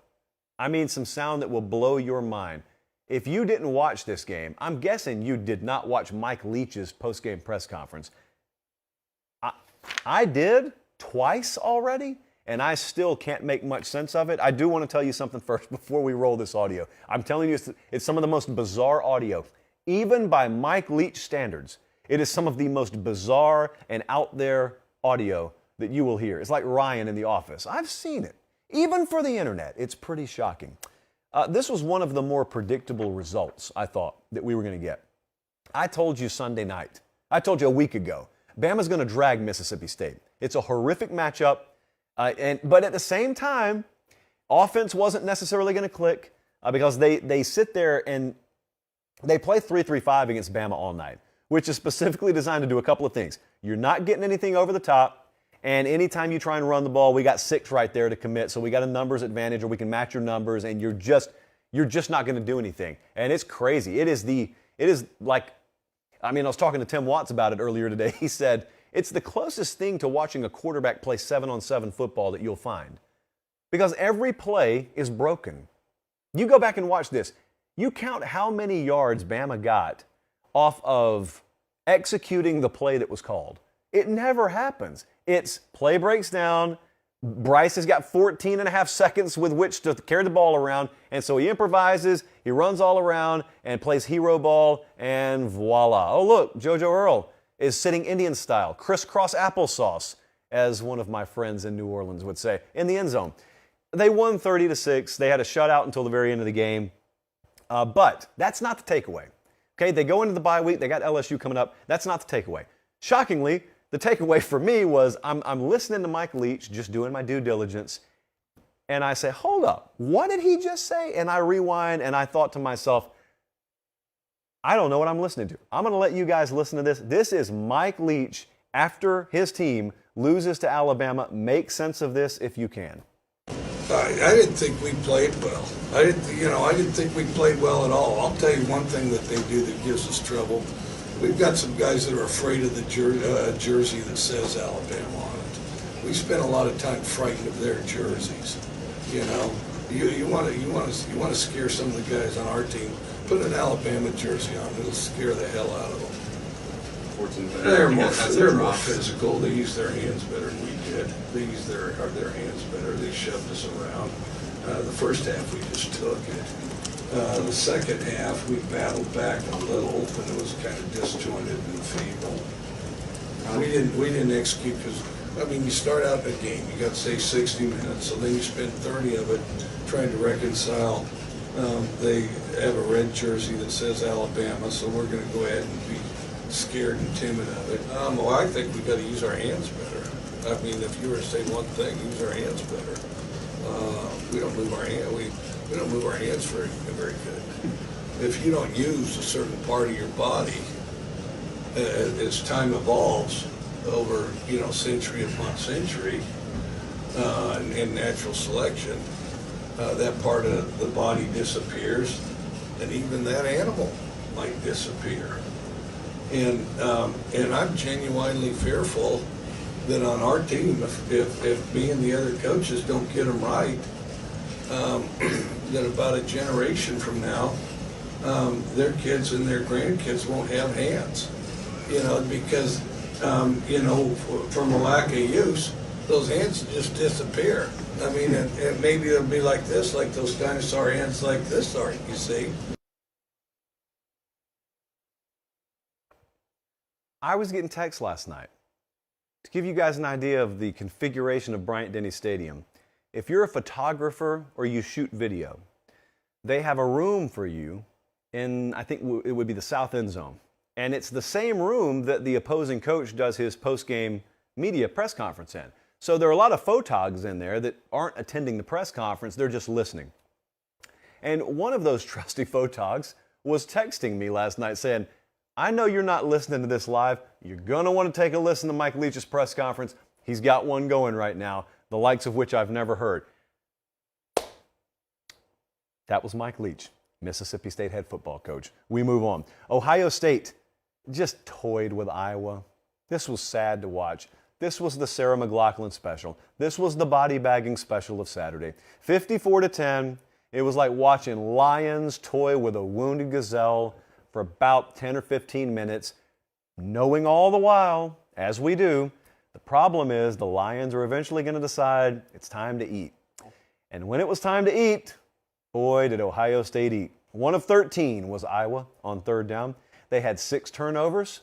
I mean, some sound that will blow your mind. If you didn't watch this game, I'm guessing you did not watch Mike Leach's post-game press conference. I did twice already, and I still can't make much sense of it. I do want to tell you something first before we roll this audio. I'm telling you, it's some of the most bizarre audio. Even by Mike Leach standards, it is some of the most bizarre and out there audio that you will hear. It's like Ryan in The Office. I've seen it. Even for the internet, it's pretty shocking. This was one of the more predictable results, I thought, that we were going to get. I told you Sunday night. I told you a week ago. Bama's going to drag Mississippi State. It's a horrific matchup, but at the same time, offense wasn't necessarily going to click because they sit there and they play 3-3-5 against Bama all night, which is specifically designed to do a couple of things. You're not getting anything over the top. And anytime you try and run the ball, we got 6 right there to commit. So we got a numbers advantage, or we can match your numbers, and you're just not going to do anything. And it's crazy. It is like, I mean, I was talking to Tim Watts about it earlier today. He said, it's the closest thing to watching a quarterback play 7-on-7 football that you'll find. Because every play is broken. You go back and watch this. You count how many yards Bama got off of executing the play that was called. It never happens. It's play breaks down. Bryce has got 14 and a half seconds with which to carry the ball around, and so he improvises, he runs all around, and plays hero ball, and voila. Oh, look, JoJo Earl is sitting Indian style, crisscross applesauce, as one of my friends in New Orleans would say, in the end zone. They won 30-6. They had a shutout until the very end of the game, but that's not the takeaway. Okay, they go into the bye week. They got LSU coming up. That's not the takeaway. Shockingly, the takeaway for me was I'm listening to Mike Leach, just doing my due diligence, and I say, hold up, what did he just say? And I rewind, and I thought to myself, I don't know what I'm listening to. I'm going to let you guys listen to this. This is Mike Leach after his team loses to Alabama. Make sense of this if you can. I didn't think we played well. I didn't think we played well at all. I'll tell you one thing that they do that gives us trouble. We've got some guys that are afraid of the jersey that says Alabama on it. We spend a lot of time frightened of their jerseys. You know, you want to scare some of the guys on our team. Put an Alabama jersey on; it'll scare the hell out of them. They're more physical. They use their hands better than we did. They use their hands better. They shoved us around. The first half we just took it. The second half, we battled back a little, but it was kind of disjointed and feeble. We didn't execute because, I mean, you start out in a game, you got to say 60 minutes, so then you spend 30 of it trying to reconcile. They have a red jersey that says Alabama, so we're going to go ahead and be scared and timid of it. Well, I think we got to use our hands better. I mean, if you were to say one thing, use our hands better. We don't move our hands. We don't move our hands very good. If you don't use a certain part of your body, as time evolves over, century upon century, in natural selection, that part of the body disappears, and even that animal might disappear. And I'm genuinely fearful that on our team, if me and the other coaches don't get them right, that about a generation from now, their kids and their grandkids won't have hands, because, from a lack of use, those hands just disappear. I mean, and maybe it'll be like this, like those dinosaur hands like this are, you see. I was getting texts last night. To give you guys an idea of the configuration of Bryant-Denny Stadium, if you're a photographer or you shoot video, they have a room for you in, I think it would be the south end zone. And it's the same room that the opposing coach does his post-game media press conference in. So there are a lot of photogs in there that aren't attending the press conference, they're just listening. And one of those trusty photogs was texting me last night saying, I know you're not listening to this live. You're going to want to take a listen to Mike Leach's press conference. He's got one going right now, the likes of which I've never heard. That was Mike Leach, Mississippi State head football coach. We move on. Ohio State just toyed with Iowa. This was sad to watch. This was the Sarah McLachlan special. This was the body bagging special of Saturday. 54-10. It was like watching lions toy with a wounded gazelle for about 10 or 15 minutes, knowing all the while, as we do, the problem is the Lions are eventually going to decide it's time to eat. And when it was time to eat, boy, did Ohio State eat. 1 of 13 was Iowa on third down. They had 6 turnovers.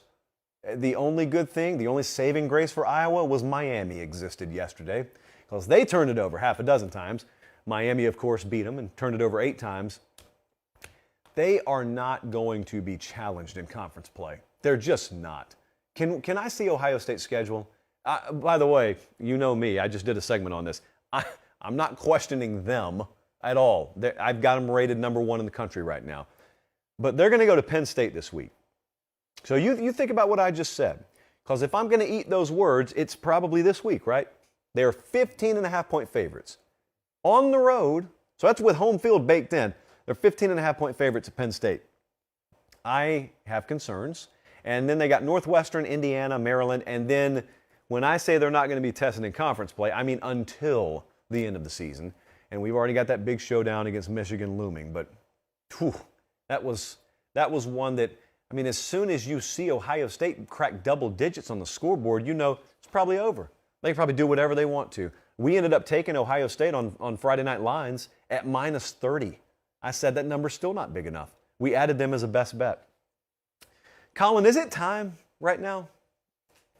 The only good thing, the only saving grace for Iowa was Miami existed yesterday because they turned it over half a dozen times. Miami, of course, beat them and turned it over 8 times. They are not going to be challenged in conference play. They're just not. Can I see Ohio State's schedule? By the way, you know me. I just did a segment on this. I'm not questioning them at all. I've got them rated number 1 in the country right now. But they're going to go to Penn State this week. So you think about what I just said. Because if I'm going to eat those words, it's probably this week, right? They're 15.5-point favorites. On the road, so that's with home field baked in, they're 15.5-point favorites at Penn State. I have concerns. And then they got Northwestern, Indiana, Maryland, and then when I say they're not going to be tested in conference play, I mean until the end of the season. And we've already got that big showdown against Michigan looming. But whew, that was one that, I mean, as soon as you see Ohio State crack double digits on the scoreboard, you know it's probably over. They can probably do whatever they want to. We ended up taking Ohio State on Friday Night Lines at -30. I said that number's still not big enough. We added them as a best bet. Colin, is it time right now?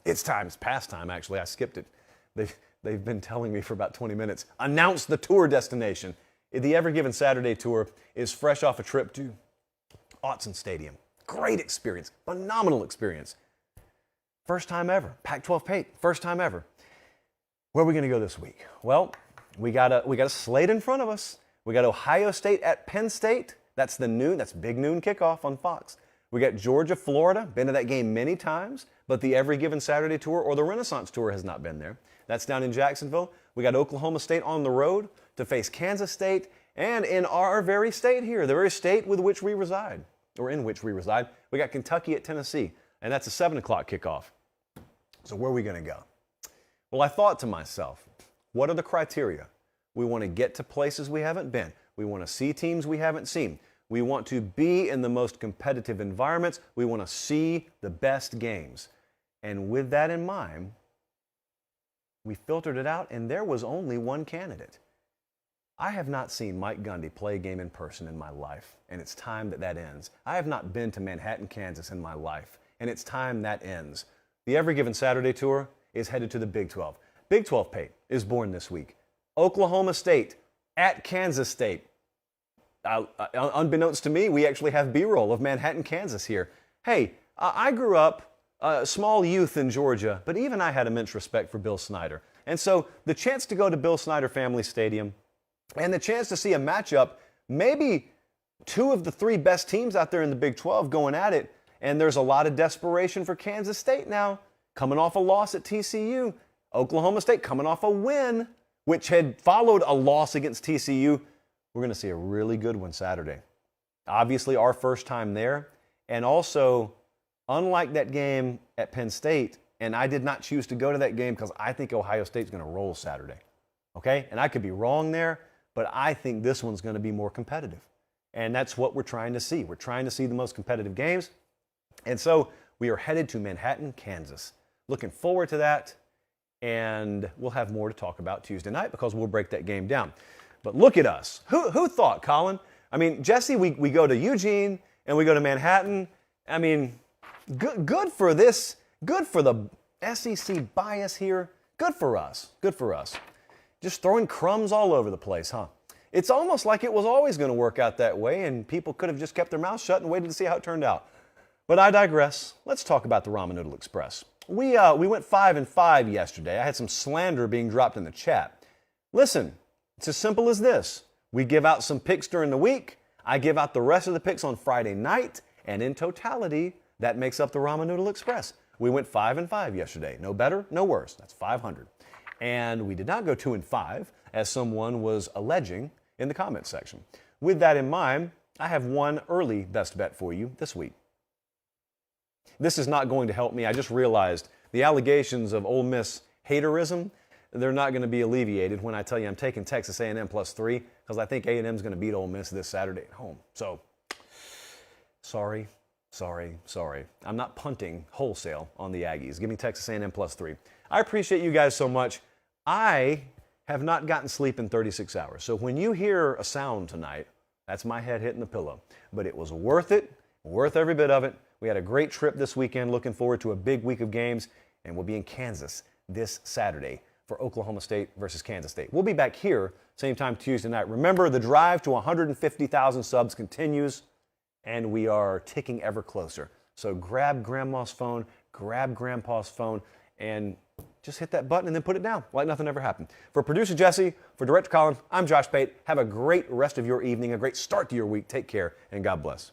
It's time. It's past time, actually. I skipped it. They've been telling me for about 20 minutes. Announce the tour destination. The Every Given Saturday tour is fresh off a trip to Autzen Stadium. Great experience. Phenomenal experience. First time ever. Pac-12 Pate. First time ever. Where are we going to go this week? Well, we got a slate in front of us. We got Ohio State at Penn State. That's big noon kickoff on Fox. We got Georgia, Florida. Been to that game many times, but the Every Given Saturday tour or the Renaissance tour has not been there. That's down in Jacksonville. We got Oklahoma State on the road to face Kansas State, and in our very state here, the very state with which we reside, or in which we reside, we got Kentucky at Tennessee, and that's a 7 o'clock kickoff. So where are we going to go? Well, I thought to myself, what are the criteria? We want to get to places we haven't been. We want to see teams we haven't seen. We want to be in the most competitive environments. We want to see the best games. And with that in mind, we filtered it out, and there was only one candidate. I have not seen Mike Gundy play a game in person in my life, and it's time that ends. I have not been to Manhattan, Kansas in my life, and it's time that ends. The Every Given Saturday tour is headed to the Big 12. Big 12 Pate is born this week. Oklahoma State at Kansas State. Unbeknownst to me, we actually have B-roll of Manhattan, Kansas here. Hey, I grew up a small youth in Georgia, but even I had immense respect for Bill Snyder. And so the chance to go to Bill Snyder Family Stadium and the chance to see a matchup, maybe 2 of the 3 best teams out there in the Big 12 going at it, and there's a lot of desperation for Kansas State now, coming off a loss at TCU. Oklahoma State coming off a win, which had followed a loss against TCU. We're going to see a really good one Saturday. Obviously, our first time there. And also, unlike that game at Penn State, and I did not choose to go to that game because I think Ohio State's going to roll Saturday. Okay? And I could be wrong there, but I think this one's going to be more competitive. And that's what we're trying to see. We're trying to see the most competitive games. And so we are headed to Manhattan, Kansas. Looking forward to that. And we'll have more to talk about Tuesday night because we'll break that game down. But look at us. Who thought, Colin? I mean, Jesse, we go to Eugene and we go to Manhattan. I mean, good for this. Good for the SEC bias here. Good for us. Good for us. Just throwing crumbs all over the place, huh? It's almost like it was always going to work out that way and people could have just kept their mouths shut and waited to see how it turned out. But I digress. Let's talk about the Ramen Noodle Express. We went 5-5 yesterday. I had some slander being dropped in the chat. Listen, it's as simple as this. We give out some picks during the week. I give out the rest of the picks on Friday night. And in totality, that makes up the Ramen Noodle Express. We went 5-5 yesterday. No better, no worse. That's 500. And we did not go 2-5, as someone was alleging in the comments section. With that in mind, I have one early best bet for you this week. this is not going to help me. I just realized the allegations of Ole Miss haterism, they're not going to be alleviated when I tell you I'm taking Texas A&M +3 because I think A&M is going to beat Ole Miss this Saturday at home. So, sorry. I'm not punting wholesale on the Aggies. Give me Texas A&M +3. I appreciate you guys so much. I have not gotten sleep in 36 hours. So when you hear a sound tonight, that's my head hitting the pillow. But it was worth it, worth every bit of it. We had a great trip this weekend, looking forward to a big week of games, and we'll be in Kansas this Saturday for Oklahoma State versus Kansas State. We'll be back here same time Tuesday night. Remember, the drive to 150,000 subs continues, and we are ticking ever closer. So grab grandma's phone, grab grandpa's phone, and just hit that button and then put it down like nothing ever happened. For producer Jesse, for director Colin, I'm Josh Pate. Have a great rest of your evening, a great start to your week. Take care, and God bless.